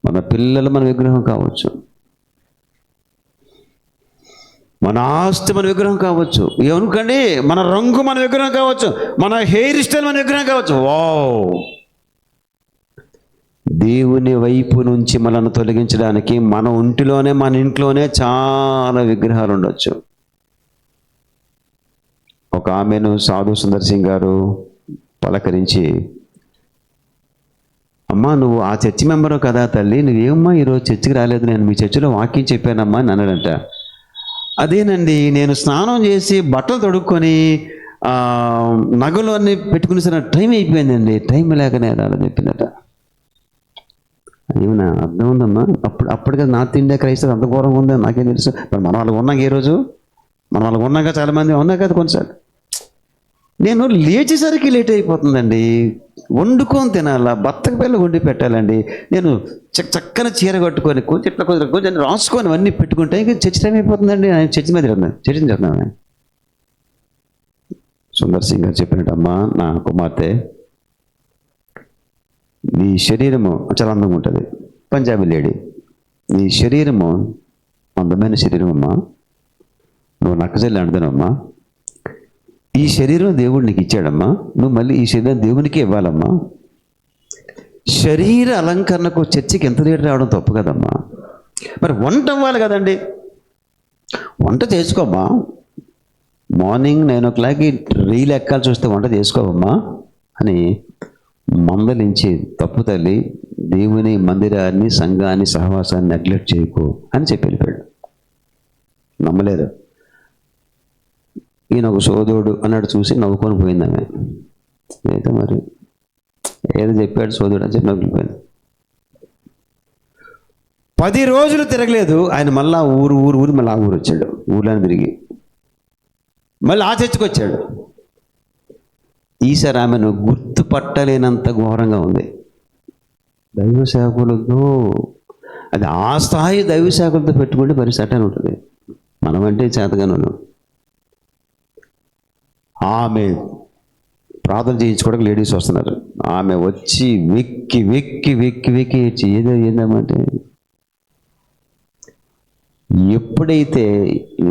మన పిల్లలు మన విగ్రహం కావచ్చు, మన ఆస్తి మన విగ్రహం కావచ్చు, ఏమనుకోండి మన రంగు మన విగ్రహం కావచ్చు, మన హెయిర్ స్టైల్ మన విగ్రహం కావచ్చు. వావ్! దేవుని వైపు నుంచి మనల్ని తొలగించడానికి మన ఒంటిలోనే మన ఇంట్లోనే చాలా విగ్రహాలు ఉండొచ్చు. ఒక ఆమెను సాధు సుందర్ సింగ్ గారు పలకరించి, అమ్మా నువ్వు ఆ చర్చి మెంబరు కదా తల్లి, నువ్వేమమ్మా ఈరోజు చర్చికి రాలేదు, నేను మీ చర్చిలో వాక్యం చెప్పానమ్మా అని అన్నాడంట. అదేనండి, నేను స్నానం చేసి బట్టలు తొడుక్కొని నగలు అన్నీ పెట్టుకుని సరే టైం అయిపోయిందండి, టైం లేకనే అలా చెప్పిందట. ఏమన్నా అర్థం ఉందమ్మా? అప్పటికే నార్త్ ఇండియా క్రైస్తవులు అంత ఘోరంగా ఉందా నాకేం తెలుసు. మరి మన వాళ్ళకి ఉన్నాక ఏ రోజు మన వాళ్ళకి ఉన్నాక చాలామంది ఉన్నా కదా. కొన్నిసార్లు నేను లేచేసరికి లేట్ అయిపోతుందండి, వండుకొని తినాలా, బత్తక పిల్ల వండి పెట్టాలండి. నేను చక్కన చీర కట్టుకొని కొంచెం రాసుకొని అన్నీ పెట్టుకుంటే ఇంకా చర్చి టైం అయిపోతుందండి. ఆయన చర్చి మీద చర్చిని చెప్తున్నాను. సుందర్ సింగ్ గారు చెప్పినట్టు, అమ్మా నా కుమార్తె, నీ శరీరము చాలా అందంగా ఉంటుంది. పంజాబీ లేడీ, నీ శరీరము అందమైన శరీరం అమ్మా, నువ్వు నక్కజల్లి అంటున్నావమ్మా. ఈ శరీరం దేవుడు నీకు ఇచ్చాడమ్మా, నువ్వు మళ్ళీ ఈ శరీరం దేవునికి ఇవ్వాలమ్మా. శరీర అలంకరణకు చర్చికి ఎంత లేట్ రావడం తప్పు కదమ్మా. మరి వంట అవ్వాలి కదండి, వంట చేసుకోమ్మా. మార్నింగ్ 9 o'clockకి రీలు ఎక్కాల్సి వస్తే వంట చేసుకోవమ్మా అని మందలించి, తప్పు తల్లి, దేవుని మందిరాన్ని, సంఘాన్ని, సహవాసాన్ని నెగ్లెక్ట్ చేయకు అని చెప్పి వెళ్ళిపోయాడు. నమ్మలేదు. ఈయన ఒక సోదరుడు అన్నాడు చూసి నవ్వుకొని పోయింది ఆమె. అయితే మరి ఏదో చెప్పాడు సోదరుడు అని చెప్పి నవ్వుకుపోయింది. 10 రోజులు తిరగలేదు ఆయన, మళ్ళా ఊరు మళ్ళీ ఆ ఊరు వచ్చాడు. ఊర్లోనే తిరిగి మళ్ళీ ఆ చర్చికి వచ్చాడు. ఈసారి ఆమెను గుర్తుపట్టలేనంత ఘోరంగా ఉంది. దైవ సేవకులతో, అది ఆ స్థాయి దైవ సేవకులతో పెట్టుకుంటే పరిస్థితి అని ఉంటుంది. మనమంటే చేతగాను. ఆమె ప్రార్థన చేయించుకోవడానికి లేడీస్ వస్తున్నారు. ఆమె వచ్చి వెక్కి వెక్కి వెక్కి వెక్కి ఏడ్చి ఏందమ్మంటే, ఎప్పుడైతే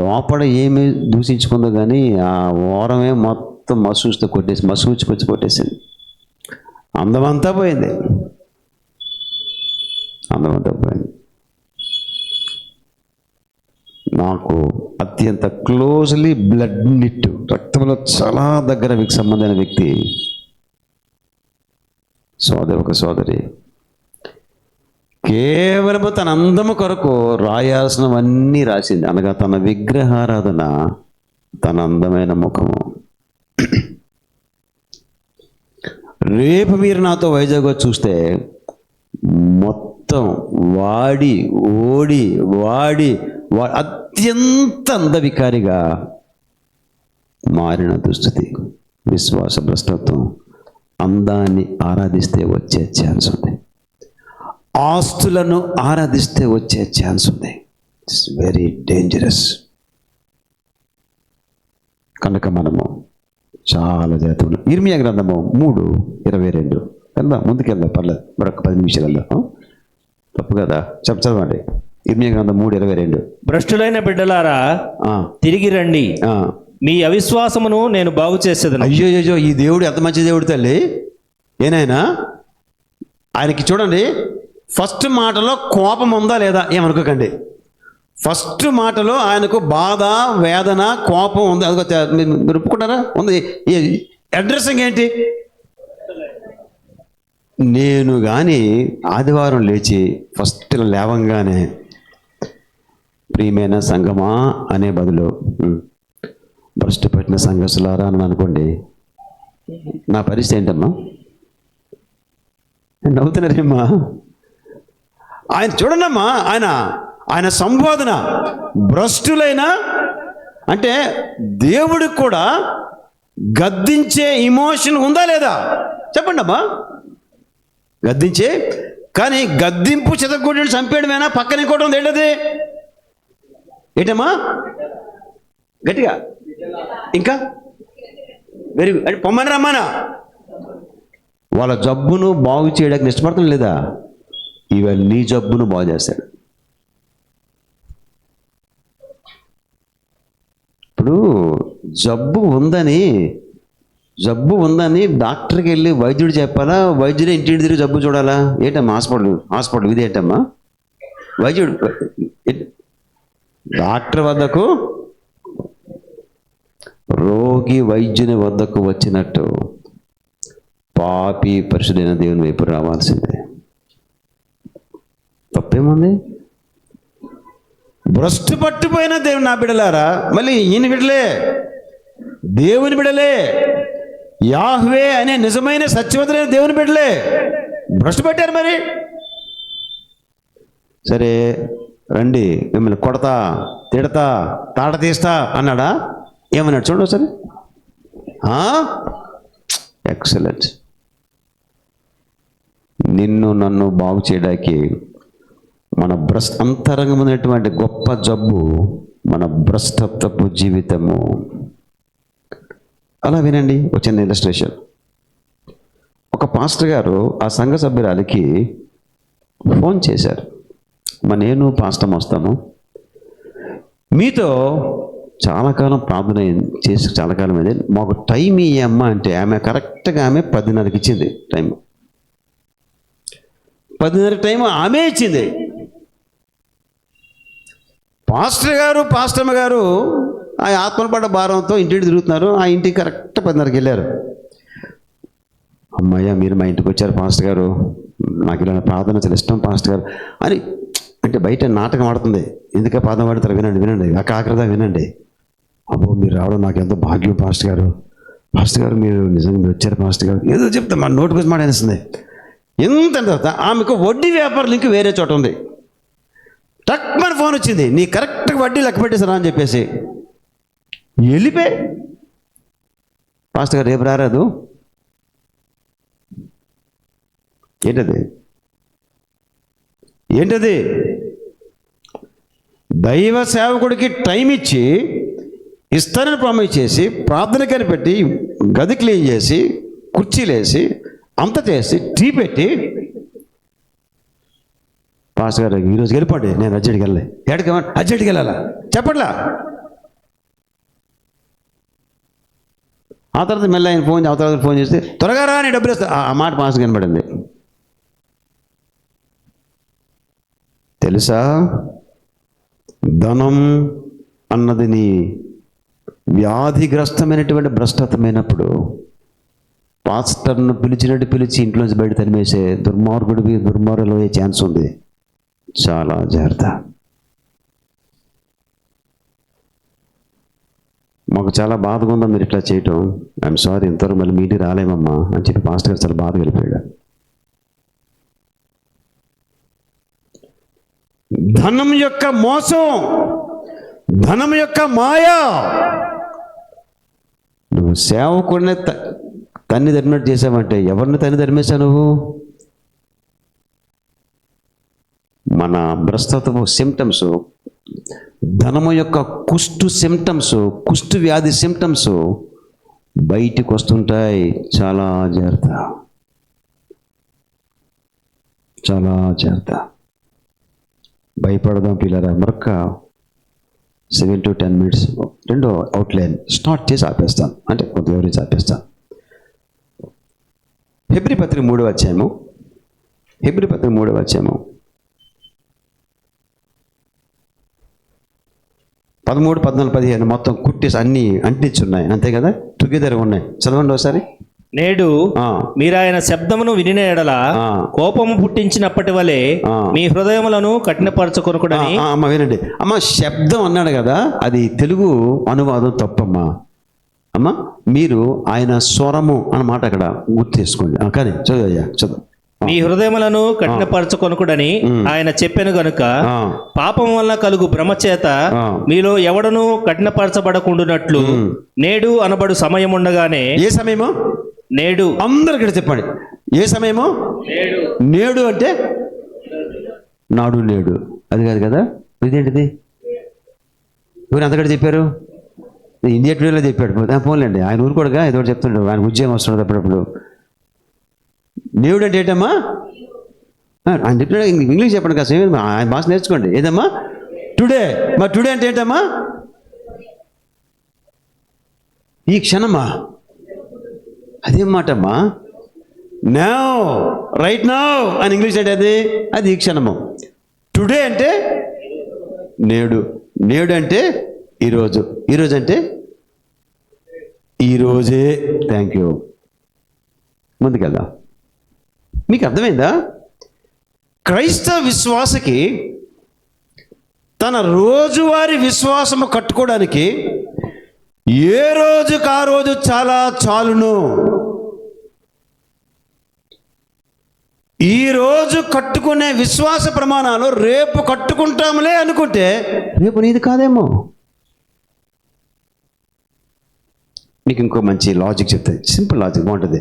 లోపల ఏమి దూషించుకుందో కానీ ఆ ఓరమే మొత్తం మసూచుతో కొట్టేసింది. అందమంతా పోయింది. నాకు అత్యంత క్లోజ్లీ బ్లడ్ నిట్, రక్తంలో చాలా దగ్గర సంబంధమైన వ్యక్తి ఒక సోదరి కేవలం తన అందము కొరకు రాయాల్సినవన్నీ రాసింది. అనగా తన విగ్రహారాధన, తన అందమైన ముఖము. రేపు మీరు నాతో వైజాగ్ చూస్తే మొత్తం వాడి అత్యంత అందవికారిగా మారిన దుస్థితి, విశ్వాస భ్రష్టత్వం. అందాన్ని ఆరాధిస్తే వచ్చే ఛాన్స్ ఉంది, ఆస్తులను ఆరాధిస్తే వచ్చే ఛాన్స్ ఉంది. It's very dangerous. కనుక మనము చాలా జాగ్రత్తగా. ఇర్మియా గ్రంథము 3:22. వెళ్దాం, ముందుకెళ్దాం, పర్లేదు, మరొక 10 నిమిషాలు వెళ్దాం. తప్పు కదా, చదవండి. ఇర్మియా గ్రంథం 3:22. భ్రష్టులైన బిడ్డలారా తిరిగి రండి, మీ అవిశ్వాసమును నేను బాగు చేసేదను. అయ్యో, ఈ దేవుడు ఎంత మంచి దేవుడు తల్లి. ఏనాయనా ఆయనకి చూడండి, ఫస్ట్ మాటలో కోపం ఉందా లేదా ఏమనుకోకండి. ఫస్ట్ మాటలో ఆయనకు బాధ, వేదన, కోపం ఉంది. అది మీరు ఒప్పుకుంటారా? ఉంది. అడ్రస్సింగ్ ఏంటి? నేను కానీ ఆదివారం లేచి ఫస్ట్ లేవంగానే ప్రియమైన సంఘమా అనే బదులు భ్రష్టు పెట్టిన సంఘసులారా అని అనుకోండి, నా పరిస్థితి ఏంటమ్మా? నవ్వుతున్నారేమ్మా? ఆయన చూడండమ్మా, ఆయన సంబోధన భ్రష్టులైన అంటే దేవుడికి కూడా గద్దించే ఇమోషన్ ఉందా లేదా చెప్పండి అమ్మా. గద్దించే, కానీ గద్దింపు చితగొట్టి చంపేయడమేనా? పక్కన ఇంకోటి ఏంటది? ఏంటమ్మా? గట్టిగా ఇంకా వెరీ అంటే పొమ్మని రమ్మానా? వాళ్ళ జబ్బును బాగు చేయడానికి ఇష్టపడతాం లేదా? ఇవన్నీ జబ్బును బాగు చేస్తాడు. ఇప్పుడు జబ్బు ఉందని డాక్టర్కి వెళ్ళి వైద్యుడు చెప్పాలా? వైద్యుడే ఇంటి తిరిగి జబ్బు చూడాలా? ఏంటమ్మా హాస్పిటల్ ఇది ఏంటమ్మా? వైద్యుడు డాక్టర్ వద్దకు, రోగి వైద్యుని వద్దకు వచ్చినట్టు పాపి పరిశుద్ధైన దేవుని వైపు రావాల్సిందే. తప్పేముంది? భ్రష్టు పట్టిపోయిన దేవుని నా బిడ్డలారా, మళ్ళీ ఈయన బిడ్డలే, దేవుని బిడ్డలే, యాహ్వే అనే నిజమైన సత్యవంతులైన దేవుని బిడ్డలే భ్రష్టు పట్టారు. మరి సరే రండి, మిమ్మల్ని కొడతా, తిడతా, తాట తీస్తా అన్నాడా? ఏమన్నాడు చూడండి సరే. ఎక్సలెంట్. నిన్ను నన్ను బాగు చేయడానికి మన అంతరంగమైనటువంటి గొప్ప జబ్బు మన భ్రష్టత్వపు జీవితము. అలా వినండి, ఒక చిన్న ఇలస్ట్రేషన్. ఒక పాస్టర్ గారు ఆ సంఘ సభ్యురాలికి ఫోన్ చేశారు, నేను పాస్టర్ వస్తాను, మీతో చాలా కాలం ప్రార్థన చేసి చాలా కాలం అయింది. మాకు టైం ఇయ్యమ్మా అంటే ఆమె కరెక్ట్గా 10:30కి ఇచ్చింది టైం. 10:30 టైం ఆమె ఇచ్చింది. పాస్టమ్మ గారు ఆ ఆత్మల పడ్డ భారంతో ఇంటికి తిరుగుతున్నారు. ఆ ఇంటికి కరెక్ట్ 10:30కి వెళ్ళారు. అమ్మయ్య మీరు మా ఇంటికి వచ్చారు పాస్టర్ గారు, నాకు ఇలా ప్రార్థన చాలా ఇష్టం పాస్టర్ గారు అని అంటే బయట నాటకం ఆడుతుంది. ఎందుకే పాదం పాడతారు, వినండి ఆ కాకరదా వినండి. అబ్బో మీరు రావడం నాకు ఎంతో భాగ్యం పాస్టర్ గారు మీరు నిజంగా మీరు వచ్చారు పాస్టర్ గారు ఏదో చెప్తా మన నోటి కోసం మాట్లాడేస్తుంది. ఎంత తర్వాత ఆమెకు వడ్డీ వ్యాపార లింక్ వేరే చోట ఉంది. టక్మని ఫోన్ వచ్చింది, నీ కరెక్ట్గా వడ్డీ లెక్క పెట్టేసారా అని చెప్పేసి వెళ్ళిపోయి పాస్టర్ గారు రేపు రారాదు. ఏంటది దైవ సేవకుడికి టైం ఇచ్చి ఇస్తానని ప్రామిస్ చేసి ప్రార్థన కనిపెట్టి గది క్లీన్ చేసి కుర్చీలు వేసి అంత చేసి టీ పెట్టి పాస్టర్ గారు ఈరోజు వెళ్ళిపోండి, నేను అర్జెంట్కి వెళ్ళాలి. ఎక్కడికి అర్జెంట్కి వెళ్ళాలా చెప్పట్లా. ఆ తర్వాత మెల్ల ఆయన ఫోన్ చేస్తే త్వరగా రా అని డబ్బులు ఇస్తా. ఆ మాట పాస్టర్ కనబడింది. తెలుసా, ధనం అన్నది నీ వ్యాధిగ్రస్తమైనటువంటి భ్రష్టత్వమైనప్పుడు పాస్టర్ను పిలిచి ఇంట్లోంచి బయట తరిమేసే దుర్మార్గులు అయ్యే ఛాన్స్ ఉంది. చాలా జాగ్రత్త. మాకు చాలా బాధగా ఉందా మీరు ఇట్లా చేయటం, ఐఎమ్ సారీ ఇంతవరకు మళ్ళీ మీటింగ్ రాలేమమ్మా అని చెప్పి పాస్టర్ గారు చాలా బాధగా వెళ్ళిపోయాడు. ధనం యొక్క మోసం, ధనం యొక్క మాయ. నువ్వు సేవకుడిని తన్ని తరిమినట్టు చేసావంటే ఎవరిని తన్ని తరిమేశావు నువ్వు? మన భ్రష్టత్వపు సిమ్టమ్స్, ధనము యొక్క కుష్టు వ్యాధి సిమ్టమ్స్ బయటికి వస్తుంటాయి. చాలా జాగ్రత్త. భయపడదాం పిల్లరా. మరొక 7 to 10 minutes రెండో అవుట్లైన్ స్టార్ట్ చేసి ఆపేస్తాను, అంటే కొంత వివరించి ఆపేస్తాను. హెబ్రీ పత్రిక 3వ అధ్యాయము 13, 14, 15 మొత్తం కుట్టేసి అన్ని అంటించున్నాయి, అంతే కదా, టుగెదర్ ఉన్నాయి. చదవండి ఒకసారి. నేడు మీరాయన శబ్దమును వినిన ఎడల కోపము పుట్టించినప్పటి వలె మీ హృదయములను కఠినపరచుకొనుకుడని. అమ్మ వినండి అమ్మ, శబ్దం అన్నాడు కదా, అది తెలుగు అనువాదం తప్పమ్మా. అమ్మ మీరు ఆయన స్వరము అన్నమాట అక్కడ గుర్తు చేసుకోండి. కానీ చదువు. మీ హృదయములను కఠినపరచుకొనుకుడని ఆయన చెప్పెను గనుక పాపం వల్ల కలుగు భ్రమ చేత మీలో ఎవడను కఠినపరచబడకుండునట్లు నేడు అనబడు సమయం ఉండగానే. ఏ సమయము? నేడు. అందరికీ చెప్పండి, ఏ సమయము? నేడు అంటే నాడు నేడు అది కాదు కదా. ఇదేంటిది? ఎవరు అంతకంటే చెప్పారు? ఇండియా టుడేలో చెప్పాడు. పోన్లేండి, ఆయన ఊరుకోడుగా ఏదో చెప్తుంటాడు, ఆయన ఉద్యోగం వస్తున్నాడు అప్పుడప్పుడు. నేడు అంటే ఏంటమ్మా? ఆయన చెప్పినాడు ఇంగ్లీష్ చెప్పండి కాస్త, ఆయన భాష నేర్చుకోండి. ఏదమ్మా? టుడే. మరి టుడే అంటే ఏంటమ్మా? ఈ క్షణమా? అదేం మాటమ్మా? నౌ, రైట్ నౌ అని ఇంగ్లీష్ అంటే అది ఈ క్షణము. టుడే అంటే నేడు, నేడు అంటే ఈరోజు, ఈరోజు అంటే ఈరోజే. Thank you. ముందుకెళ్దాం. మీకు అర్థమైందా? క్రైస్తవ విశ్వాసకి తన రోజువారీ విశ్వాసము కట్టుకోవడానికి ఏ రోజుకు ఆ రోజు చాలా చాలును. ఈ రోజు కట్టుకునే విశ్వాస ప్రమాణాలు రేపు కట్టుకుంటాములే అనుకుంటే రేపు నీది కాదేమో. మీకు ఇంకో మంచి లాజిక్ చెప్తాయి, సింపుల్ లాజిక్ బాగుంటుంది.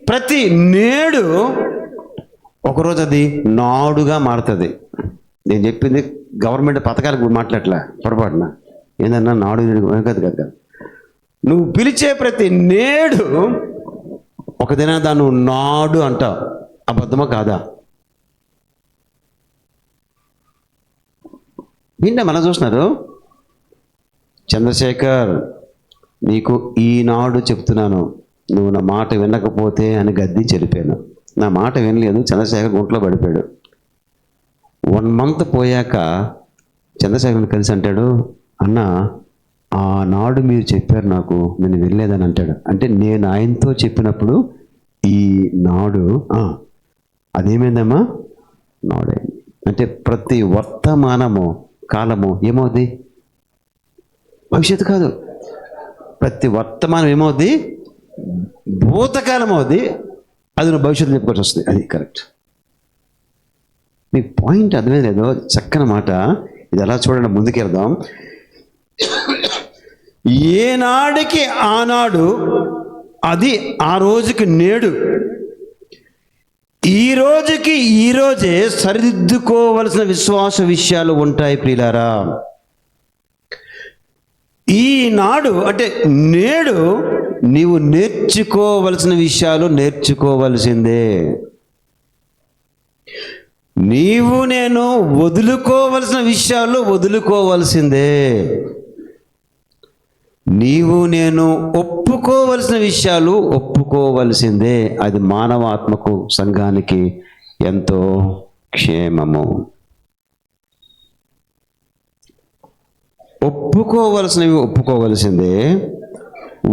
ప్రతి నేడు ఒకరోజు అది నాడుగా మారుతుంది. నేను చెప్పింది గవర్నమెంట్ పథకాలకు మాట్లాడలే, పొరపాటున ఏందన్నా నాడు కదా. నువ్వు పిలిచే ప్రతి నేడు ఒక దిన దాన్ని నాడు అంటావు. అబద్ధమా కాదా? ఏంటో మనం చూస్తున్నారు. చంద్రశేఖర్, నీకు ఈనాడు చెప్తున్నాను, నువ్వు నా మాట వినకపోతే అని గద్దించి వెళ్ళిపోయాను. నా మాట వినలేదు, చంద్రశేఖర్ గుంట్లో పడిపోయాడు. 1 month పోయాక చంద్రశేఖర్ని కలిసి అంటాడు, అన్న ఆనాడు మీరు చెప్పారు నాకు, నేను వెళ్ళలేదని అంటాడు. అంటే నేను ఆయనతో చెప్పినప్పుడు ఈనాడు అదేమైందమ్మా, నాడే. అంటే ప్రతి వర్తమానము కాలము ఏమవుద్ది, భవిష్యత్తు కాదు. ప్రతి వర్తమానం ఏమవుద్ది, భూతకాలం అవుద్ది. అది నువ్వు భవిష్యత్తు చెప్పుకోవాల్సి వస్తుంది. అది కరెక్ట్. మీ పాయింట్ అర్థమైంది లేదో, చక్కని మాట. ఇది ఎలా చూడండి, ముందుకెళ్దాం. ఏనాడికి ఆనాడు, అది ఆ రోజుకి నేడు, ఈ రోజుకి ఈ రోజే సరిదిద్దుకోవలసిన విశ్వాస విషయాలు ఉంటాయి ప్రియులారా. ఈనాడు అంటే నేడు నీవు నేర్చుకోవలసిన విషయాలు నేర్చుకోవలసిందే. నీవు నేను వదులుకోవలసిన విషయాలు వదులుకోవలసిందే. నీవు నేను ఒప్పుకోవలసిన విషయాలు ఒప్పుకోవలసిందే. అది మానవాత్మకు, సంఘానికి ఎంతో క్షేమము. ఒప్పుకోవలసినవి ఒప్పుకోవలసిందే,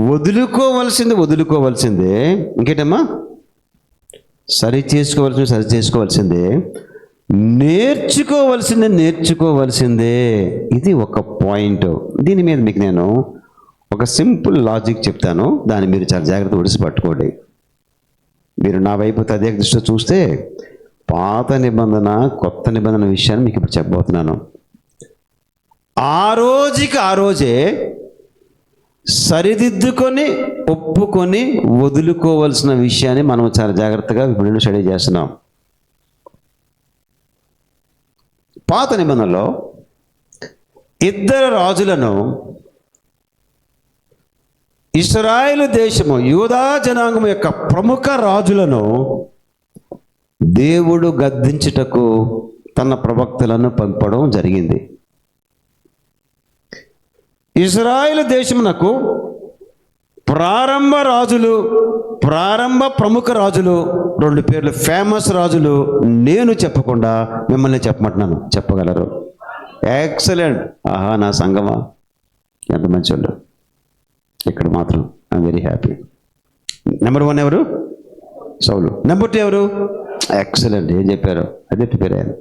వదులుకోవలసింది వదులుకోవలసిందే. ఇంకేటమ్మా, సరి చేసుకోవలసిందే, నేర్చుకోవలసిందే నేర్చుకోవలసిందే. ఇది ఒక పాయింట్. దీని మీద మీకు నేను ఒక సింపుల్ లాజిక్ చెప్తాను, దాన్ని మీరు చాలా జాగ్రత్త ఒడిసి పట్టుకోండి. మీరు నా వైపు తదేక దృష్టితో చూస్తే పాత నిబంధన కొత్త నిబంధన విషయాన్ని మీకు ఇప్పుడు చెప్పబోతున్నాను. ఆ రోజుకి ఆ రోజే సరిదిద్దుకొని ఒప్పుకొని వదులుకోవలసిన విషయాన్ని మనం చాలా జాగ్రత్తగా ఇప్పుడు స్టడీ చేస్తున్నాం. పాత నిబంధనలో 2 రాజులను ఇశ్రాయేలు దేశము యూదా జనాంగం యొక్క ప్రముఖ రాజులను దేవుడు గద్దించుటకు తన ప్రవక్తలను పంపడం జరిగింది. ఇశ్రాయేలు దేశమునకు ప్రారంభ ప్రముఖ రాజులు 2 పేర్లు, ఫేమస్ రాజులు నేను చెప్పకుండా మిమ్మల్ని చెప్పమంటున్నాను. చెప్పగలరు? ఎక్సలెంట్. ఆహా, నా సంగమా, ఎంత మంచి వాళ్ళు. ఇక్కడ మాత్రం ఐఎమ్ వెరీ హ్యాపీ. నెంబర్ 1 ఎవరు? సౌలు. నెంబర్ 2 ఎవరు? ఎక్సలెంట్. ఏం చెప్పారు అదే ప్రిపేర్ అయ్యాను.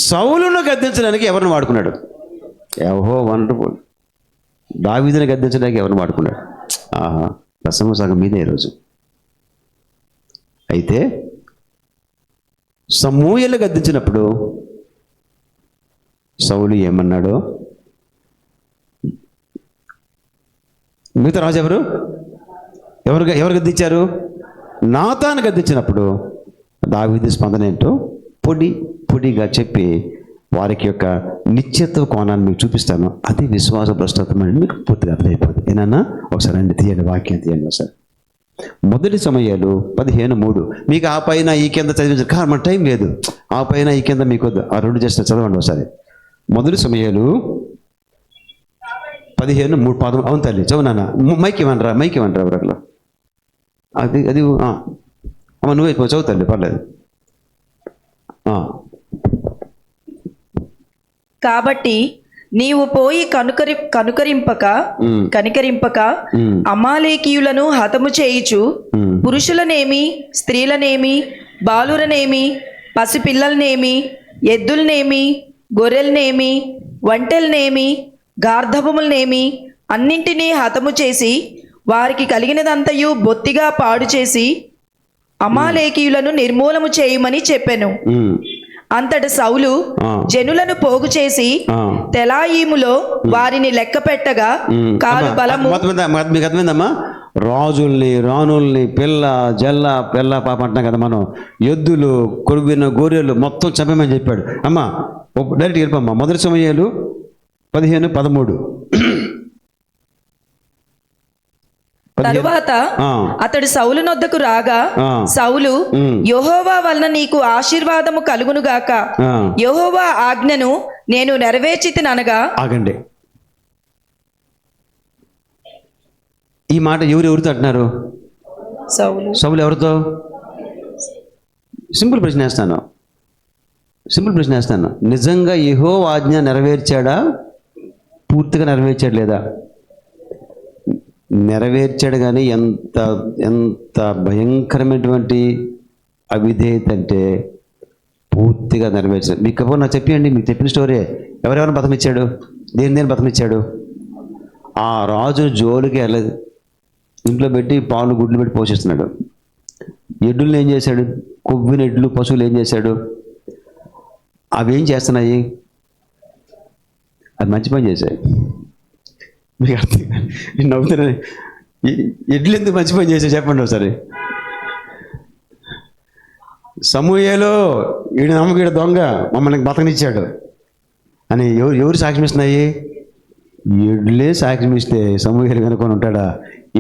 సౌలును గద్దించడానికి ఎవరిని వాడుకున్నాడు? ఓహో, వండర్ఫుల్. దావీదుని గద్దించడానికి ఎవరిని వాడుకున్నాడు? ఆహా, ప్రసంగం సగం మీదే ఈరోజు. అయితే సమూయేలు గద్దించినప్పుడు సౌలు ఏమన్నాడో, మిగతా రాజు ఎవరు గద్దించారు? నాతాను గద్దించినప్పుడు దావీదు స్పందన ఏంటో పొడిగా చెప్పి వారికి యొక్క నిత్యత్వ కోణాన్ని మీకు చూపిస్తాను. అది విశ్వాస భ్రష్టత్వం అని మీకు పూర్తిగా అర్థమైపోతుంది. ఏనన్నా ఒకసారి అండి తీయండి, వాక్యం తీయండి ఒకసారి. 1 సమూయేలు 15:3. మీకు ఆ పైన ఈ కింద చదివించారు కానీ మన టైం లేదు. ఆ పైన ఈ కింద మీకు ఆ 2 చేస్తే చదవండి ఒకసారి. 1 సమూయేలు 15:3. అవును తల్లి, చదువునా? మైక్ ఇవ్వండిరా ఎవరక్కడ. అది అమ్మ నువ్వే చదువు తల్లి, పర్లేదు. కాబట్టి నీవు పోయి కనికరింపక అమాలేకీయులను హతము చేయుచు పురుషులనేమి, స్త్రీలనేమి, బాలురనేమి, పసిపిల్లలనేమి, ఎద్దులనేమి, గొర్రెలనేమి, ఒంటెలనేమి, గార్ధబములనేమి అన్నింటినీ హతము చేసి వారికి కలిగినదంతయు బొత్తిగా పాడు చేసి అమాలేకీయులను నిర్మూలము చేయమని చెప్పెను. అంతట సౌలు జనులను పోగు చేసి తెలాయీములో వారిని లెక్క పెట్టగా కాలు బలము. మీకు అర్థమైందమ్మా? రాజుల్ని, రాణుల్ని, పిల్ల పాప అంటున్నాం కదా మనం. ఎద్దులు, కొరువిన, గొర్రెలు మొత్తం చంపమని చెప్పాడు. అమ్మా డైరెక్ట్ వెళ్ళిపోమ్మా. 1 సమూయేలు 15:13. తరువాత అతడు సౌలు నొద్దకు రాగా సౌలు, యెహోవా వలన నీకు ఆశీర్వాదము కలుగునుగాక, యెహోవా ఆజ్ఞను నేను నెరవేర్చితిననగా. ఆగండి. ఈ మాట ఎవరితో అంటున్నారు? సౌలు ఎవరితో? సింపుల్ ప్రశ్న వేస్తాను. నిజంగా యెహోవా ఆజ్ఞ నెరవేర్చాడా? పూర్తిగా నెరవేర్చాడు లేదా? నెరవేర్చాడు, కానీ ఎంత ఎంత భయంకరమైనటువంటి అవిధేయత అంటే పూర్తిగా నెరవేర్చాడు. మీకు ఎవరు నాకు చెప్పండి, మీకు చెప్పిన స్టోరీ. ఎవరెవరిని బతమిచ్చాడు? దేని బతమిచ్చాడు? ఆ రాజు జోలికి వెళ్ళదు, ఇంట్లో పెట్టి పాలు గుడ్లు పెట్టి పోషిస్తున్నాడు. ఎడ్డుల్ని ఏం చేశాడు? కొవ్విన ఎడ్లు పశువులు ఏం చేశాడు? అవి ఏం చేస్తున్నాయి? అది మంచి పని చేశాయి. మీకు అర్థం నేను నవ్వుతున్నా. ఎడ్లు ఎందుకు మంచి పని చేశాయి చెప్పండి ఒకసారి. సమూయేలు ఈడు నమ్మకీడు దొంగ మమ్మల్ని బతకనిచ్చాడు అని ఎవరు సాక్ష్యం ఇస్తున్నాయి? ఎడ్లే సాక్ష్యం ఇస్తే సమూయేలు కనుకొని ఉంటాడా?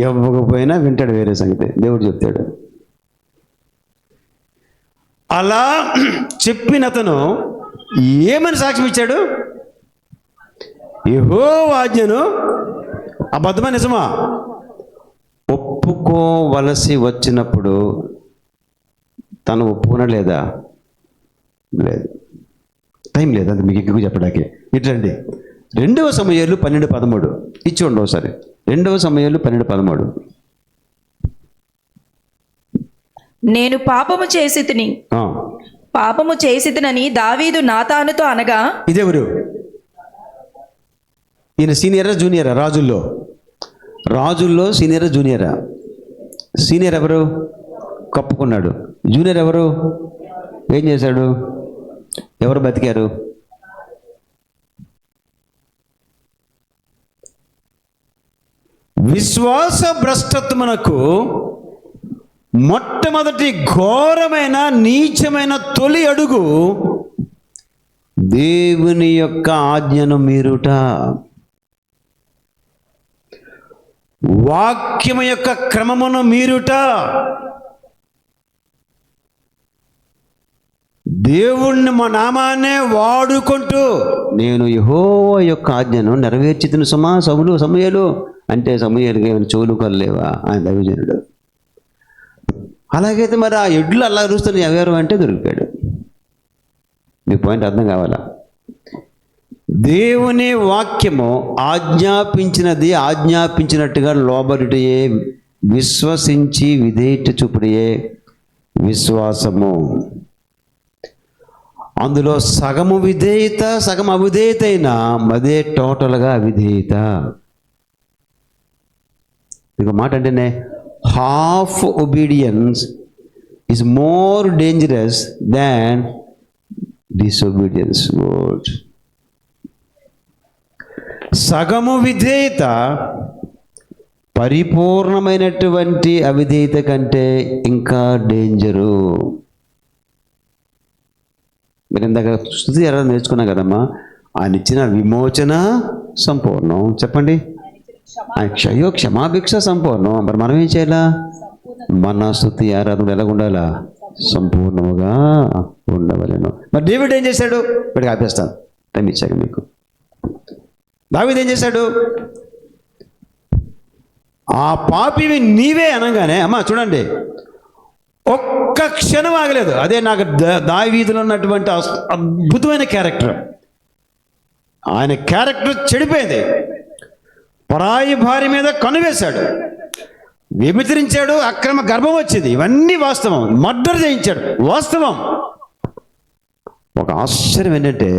ఇవ్వకపోయినా వింటాడు, వేరే సంగతి. దేవుడు చెప్తాడు. అలా చెప్పిన అతను ఏమని సాక్ష్యం ఇచ్చాడు? యెహోవా ఆజ్ఞను అబద్ధమా నిజమా ఒప్పుకోవలసి వచ్చినప్పుడు తను ఒప్పుకున్నా లేదా? లేదు. టైం లేదు అంత మీకు ఎక్కువ చెప్పడానికి. ఇట్లండి 2వ సమూయేలు 12:13 ఇచ్చి ఒకసారి. 2వ సమూయేలు 12:13. నేను పాపము చేసితినని దావీదు నాతానుతో అనగా. ఇదెవరు? ఈయన సీనియరా జూనియరా? రాజుల్లో సీనియరా జూనియరా? సీనియర్ ఎవరు? కప్పుకున్నాడు. జూనియర్ ఎవరు? ఏం చేశాడు? ఎవరు బతికారు? విశ్వాస భ్రష్టత్వమునకు మొట్టమొదటి ఘోరమైన నీచమైన తొలి అడుగు దేవుని యొక్క ఆజ్ఞను మీరుట, వాక్యము యొక్క క్రమమును మీరుట, దేవుణ్ణి మా నామాన్నే వాడుకుంటూ నేను యెహోవా యొక్క ఆజ్ఞను నెరవేర్చితిని సుమా సమూయేలు అంటే సమూయేలుగా ఏమైనా చెవులు కల్లేవా? ఆయన దైవజనుడు. అలాగైతే మరి ఆ ఎడ్లు అలా చూస్తున్న ఎవరు అంటే దొరికిపోయాడు. మీ పాయింట్ అర్థం కావాలా? దేవుని వాక్యము ఆజ్ఞాపించినట్టుగా లోబడుటయే విశ్వసించి విధేయత చూపుటయే విశ్వాసము. అందులో సగము విధేయత, సగం అవిధేయత అయినా అదే టోటల్గా అవిధేయత. ఇంకో మాట అంటేనే half obedience is more dangerous than disobedience. సగము విధేయత పరిపూర్ణమైనటువంటి అవిధేయత కంటే ఇంకా డేంజరు. మీరు ఇందాక స్తుతి ఎలా నేర్చుకున్నాం కదమ్మా. ఆయన ఇచ్చిన విమోచన సంపూర్ణం. చెప్పండి. ఆయన క్షమాభిక్ష సంపూర్ణం. మరి మనం ఏం చేయాలా? మన స్తుతి ఆరాధన ఎలా ఉండాలా? సంపూర్ణముగా ఉండవలేను. మరి డేవిడ్ ఏం చేశాడు? ఇప్పటికి ఆపేస్తాను, టైం ఇచ్చాక మీకు. దావీదు ఏం చేశాడు? ఆ పాపివి నీవే అనగానే అమ్మా చూడండి, ఒక్క క్షణం ఆగలేదు. అదే నాకు దావీదులో ఉన్నటువంటి అద్భుతమైన క్యారెక్టర్. ఆయన క్యారెక్టర్ చెడిపోయింది. పరాయి భార్య మీద కనువేశాడు, వ్యభిచరించాడు, అక్రమ గర్భం వచ్చింది. ఇవన్నీ వాస్తవం. మర్డర్ చేయించాడు, వాస్తవం. ఒక ఆశ్చర్యం ఏంటంటే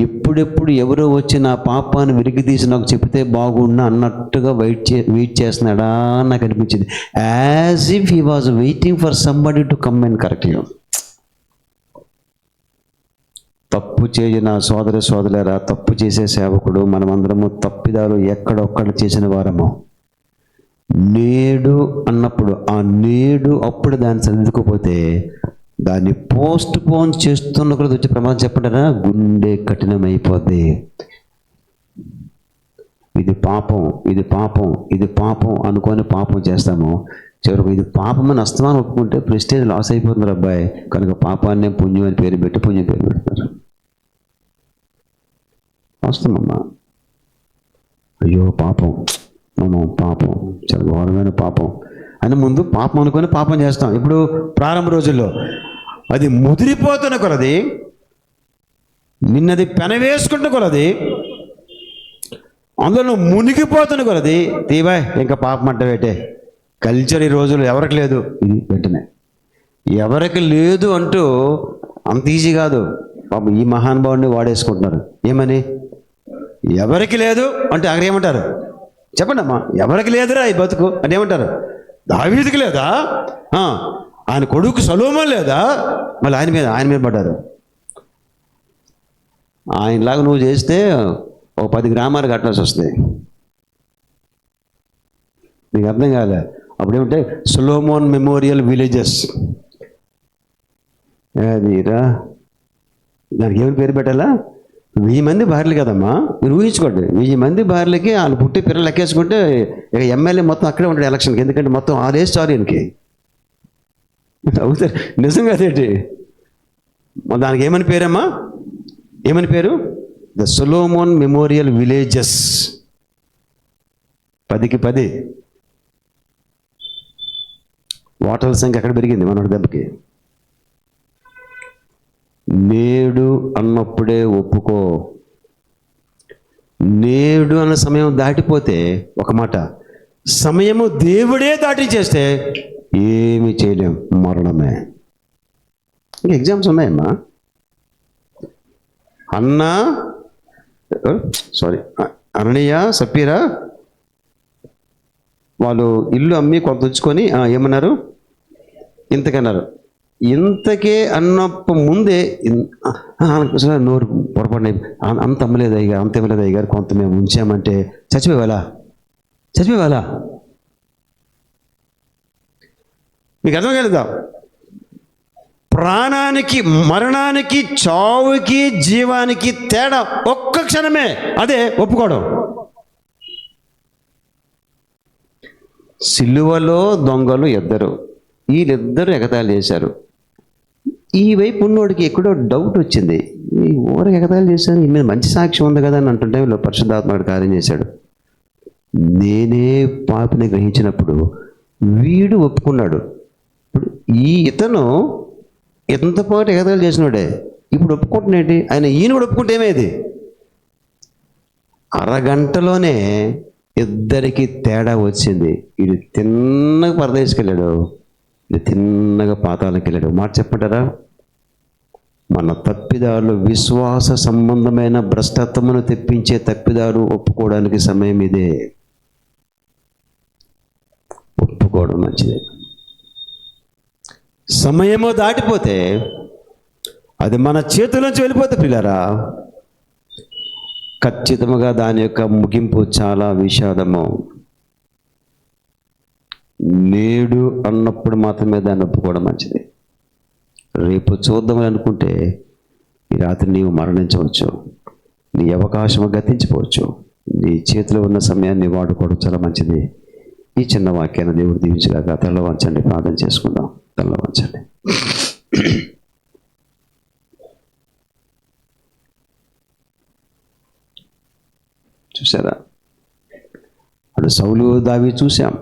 ఎప్పుడెప్పుడు ఎవరో వచ్చి నా పాపాన్ని వెలికి తీసి నాకు చెప్తే బాగున్నా అన్నట్టుగా వెయిట్ చేస్తున్నాడా నాకు అనిపించింది. As if he was waiting for somebody to come and correct you. తప్పు చేయన సోదరులారా, తప్పు చేసే సేవకుడు, మనమందరము తప్పిదాలు ఎక్కడొక్కడ చేసిన వారము. నేడు అన్నప్పుడు ఆ నేడు అప్పుడు దాన్ని చదువుకోపోతే దాన్ని పోస్ట్ పోన్ చేస్తున్న కూడా వచ్చే ప్రమాదం చెప్పంటారా? గుండె కఠినమైపోద్ది. ఇది పాపం, ఇది పాపం, ఇది పాపం అనుకొని పాపం చేస్తాము. చివరికి ఇది పాపమని అస్తమానం ఒప్పుకుంటే ప్రెస్టేజ్ లాస్ అయిపోతున్నారు అబ్బాయి. కనుక పాపాన్ని పుణ్యం అని పేరు పెట్టి పుణ్యం పేరు పెడతారు. వాస్తవమ్మా. అయ్యో పాపం మనం పాపం, చాలా ఘోరమైన పాపం అని ముందు పాపం అనుకొని పాపం చేస్తాం. ఇప్పుడు ప్రారంభ రోజుల్లో అది ముదిరిపోతున్న కొలది, నిన్నది పెనవేసుకుంటున్న కొలది, అందులో మునిగిపోతున్న కొలది, తీవా ఇంకా పాపం అంటవేటే కల్చర్ ఈ రోజుల్లో ఎవరికి లేదు. ఇది వెంటనే ఎవరికి లేదు అంటూ అంత ఈజీ కాదు. పాపం ఈ మహానుభావుడిని వాడేసుకుంటున్నారు. ఏమని? ఎవరికి లేదు అంటే అక్కడ ఏమంటారు చెప్పండి అమ్మా? ఎవరికి లేదురా ఈ బతుకు అంటే ఏమంటారు? దావీదుకి లేదా? ఆయన కొడుకు సొలొమోను లేదా? మళ్ళీ ఆయన మీద పడ్డారు. ఆయనలాగా నువ్వు చేస్తే ఒక 10 గ్రామాలు కట్టాల్సి వస్తాయి. నీకు అర్థం కాలే? అప్పుడేమంటే సొలొమోన్ మెమోరియల్ విలేజెస్, అదిరా దానికి ఏమైనా పేరు పెట్టాలా? 1000 మంది భార్యలు కదమ్మా, మీరు ఊహించుకోండి. 1000 మంది భార్యలకి వాళ్ళు పుట్టి పిల్లలు లెక్కేసుకుంటే ఇక ఎమ్మెల్యే మొత్తం అక్కడే ఉంటాడు ఎలక్షన్కి. ఎందుకంటే మొత్తం 6 ఏజ్ చాలు ఈయనకి. అవుతారు నిజం కదేంటి? దానికి ఏమని పేరమ్మా? ఏమని పేరు? The Solomon memorial villages. 10కి 10. ఓటర్ల సంఖ్య ఎక్కడ పెరిగింది మనోడి దెబ్బకి? నేడు అన్నప్పుడే ఒప్పుకో. నేడు అన్న సమయం దాటిపోతే ఒక మాట, సమయము దేవుడే దాటి చేస్తే ఏమి చేయలేం, మరణమే. ఇంకా ఎగ్జామ్స్ ఉన్నాయమ్మా. అననీయ సప్పీరా వాళ్ళు ఇల్లు అమ్మి కొంత ఉంచుకొని ఏమన్నారు? ఇంతకన్నారు. ఇంతకే అన్నప్పుడు ముందే నోరు పొరపాటు అంత అమ్మలేదు అయ్యారు, అంత ఇవ్వలేదు అయ్యారు, కొంత మేము ఉంచామంటే చచ్చిపోయేవాళ్ళ మీకు అర్థం కలుగుతాం. ప్రాణానికి మరణానికి, చావుకి జీవానికి తేడా ఒక్క క్షణమే. అదే ఒప్పుకోవడం. సిలువలో దొంగలు 2, వీళ్ళిద్దరూ ఎగతాళి చేశారు. ఈ వైపు ఉన్నోడికి ఎక్కడో డౌట్ వచ్చింది, ఈ ఊరికి ఎగతాళి చేశారు, ఈ మీద మంచి సాక్ష్యం ఉంది కదా అని అంటుంటే పరిశుద్ధాత్మడు కార్యం చేశాడు. నేనే పాపిని గ్రహించినప్పుడు వీడు ఒప్పుకున్నాడు. ఇప్పుడు ఇతను ఎంతపాటు ఎగతాళి చేసినోడే ఇప్పుడు ఒప్పుకుంటున్నాడు. ఈయన కూడా ఒప్పుకుంటే ఏమేది? అరగంటలోనే ఇద్దరికి తేడా వచ్చింది. ఇది తిన్నగా పరదేశికెళ్ళాడు, ఇది తిన్నగా పాతాళకి వెళ్ళాడు. మాట చెప్పంటారా? మన తప్పిదారులు, విశ్వాస సంబంధమైన భ్రష్టత్వమును తెప్పించే తప్పిదారు ఒప్పుకోవడానికి సమయం ఇదే. ఒప్పుకోవడం మంచిదే. సమయము దాటిపోతే అది మన చేతుల్లోంచి వెళ్ళిపోతే పిల్లరా, ఖచ్చితంగా దాని యొక్క ముగింపు చాలా విషాదము. నేడు అన్నప్పుడు మాత్రమే దాన్ని ఒప్పుకోవడం మంచిది. రేపు చూద్దామని అనుకుంటే ఈ రాత్రి నీవు మరణించవచ్చు, నీ అవకాశం గతించిపోవచ్చు. నీ చేతిలో ఉన్న సమయాన్ని వాడుకోవడం చాలా మంచిది. ఈ చిన్న వాక్యాన్ని దేవుడు దీవించగాక. తల్ల వంచండి, ప్రార్థన చేసుకుందాం. తల్ల వంచండి. చూసారా? అటు సౌలు దావీదు చూసాం,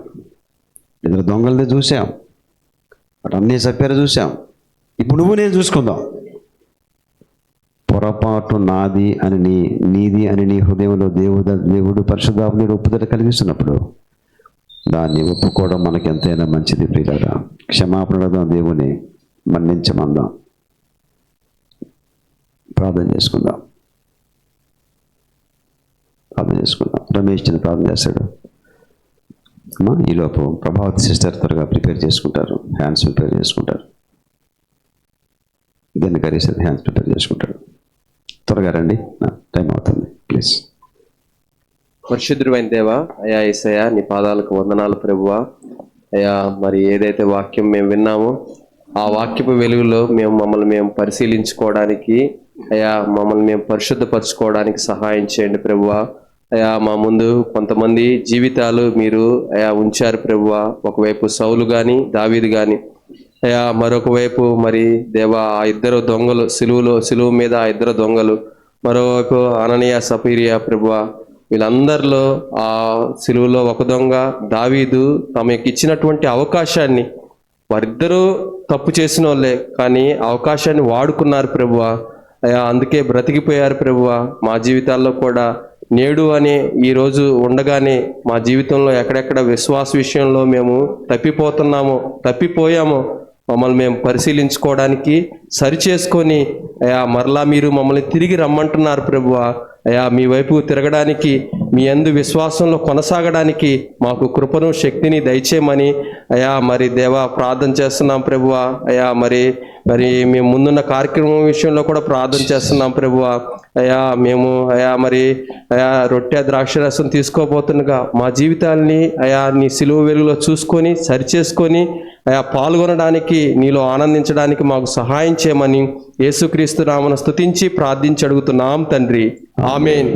ఇద్దరు దొంగలది చూసాం, అటు అన్నీ చెప్పారు చూసాం. ఇప్పుడు నువ్వు నేను చూసుకుందాం. పొరపాటు నాది అని నీది అని నీ హృదయంలో దేవుడు పరిశుద్ధాత్మని ఒప్పుదల కలిగిస్తున్నప్పుడు దాన్ని ఒప్పుకోవడం మనకి ఎంతైనా మంచిది. ప్రియులారా, క్షమాపణ దేవుని మన్నించమందాం. ప్రార్థన చేసుకుందాం. రమేష్ చిన్న ప్రార్థన చేస్తాడు. అమ్మా, ఈలోపు ప్రభావతి సిస్టర్ త్వరగా ప్రిపేర్ చేసుకుంటారు, హ్యాండ్స్ ప్రిపేర్ చేసుకుంటారు. దీన్ని కరీసారి హ్యాండ్స్ ప్రిపేర్ చేసుకుంటాడు. త్వరగా రండి, టైం అవుతుంది ప్లీజ్. పరిశుద్ధుడైన దేవా, అయా యేసయ్యా, నీ పాదాలకు వందనాలు ప్రభువా. అయా, మరి ఏదైతే వాక్యం మేము విన్నామో ఆ వాక్యపు వెలుగులో మమ్మల్ని మేము పరిశీలించుకోవడానికి, అయా మమ్మల్ని మేము పరిశుద్ధపరచుకోవడానికి సహాయం చేయండి ప్రభువా. అయా, మా ముందు కొంతమంది జీవితాలు మీరు అయా ఉంచారు ప్రభువా. ఒకవైపు సౌలు కానీ దావీదు కానీ, అయా మరొక వైపు మరి దేవా ఆ ఇద్దరు దొంగలు, సిలువు మీద ఆ ఇద్దరు దొంగలు, మరోవైపు అననీయ సపీరియా ప్రభువా. వీళ్ళందరిలో ఆ సిలువలో ఒక దొంగ దావీదు తమకు ఇచ్చినటువంటి అవకాశాన్ని, వారిద్దరూ తప్పు చేసిన వాళ్ళే కానీ అవకాశాన్ని వాడుకున్నారు ప్రభువా. అయ్యా అందుకే బ్రతికిపోయారు ప్రభువా. మా జీవితాల్లో కూడా నేడు అనే ఈరోజు ఉండగానే మా జీవితంలో ఎక్కడెక్కడ విశ్వాస విషయంలో మేము తప్పిపోయామో మమ్మల్ని మేము పరిశీలించుకోవడానికి, సరిచేసుకొని అయ్యా మరలా మీరు మమ్మల్ని తిరిగి రమ్మంటున్నారు ప్రభువా. అయ్యా మీ వైపు తిరగడానికి, మీ యందు విశ్వాసంలో కొనసాగడానికి మాకు కృపను శక్తిని దయచేయమని అయ్యా మరి దేవా ప్రార్థన చేస్తున్నాం ప్రభువా. అయ్యా మరి మేము ముందున్న కార్యక్రమం విషయంలో కూడా ప్రార్థన చేస్తున్నాం ప్రభువా. అయ్యా మరి రొట్టె ద్రాక్షరసం తీసుకోబోతుండగా మా జీవితాల్ని అయ్యా నీ సిలువ వెలుగులో చూసుకొని సరిచేసుకొని అయ్యా పాల్గొనడానికి, నీలో ఆనందించడానికి మాకు సహాయం చేయమని యేసుక్రీస్తు నామమున స్తుతించి ప్రార్థించి అడుగుతున్నాం తండ్రి. ఆమేన్.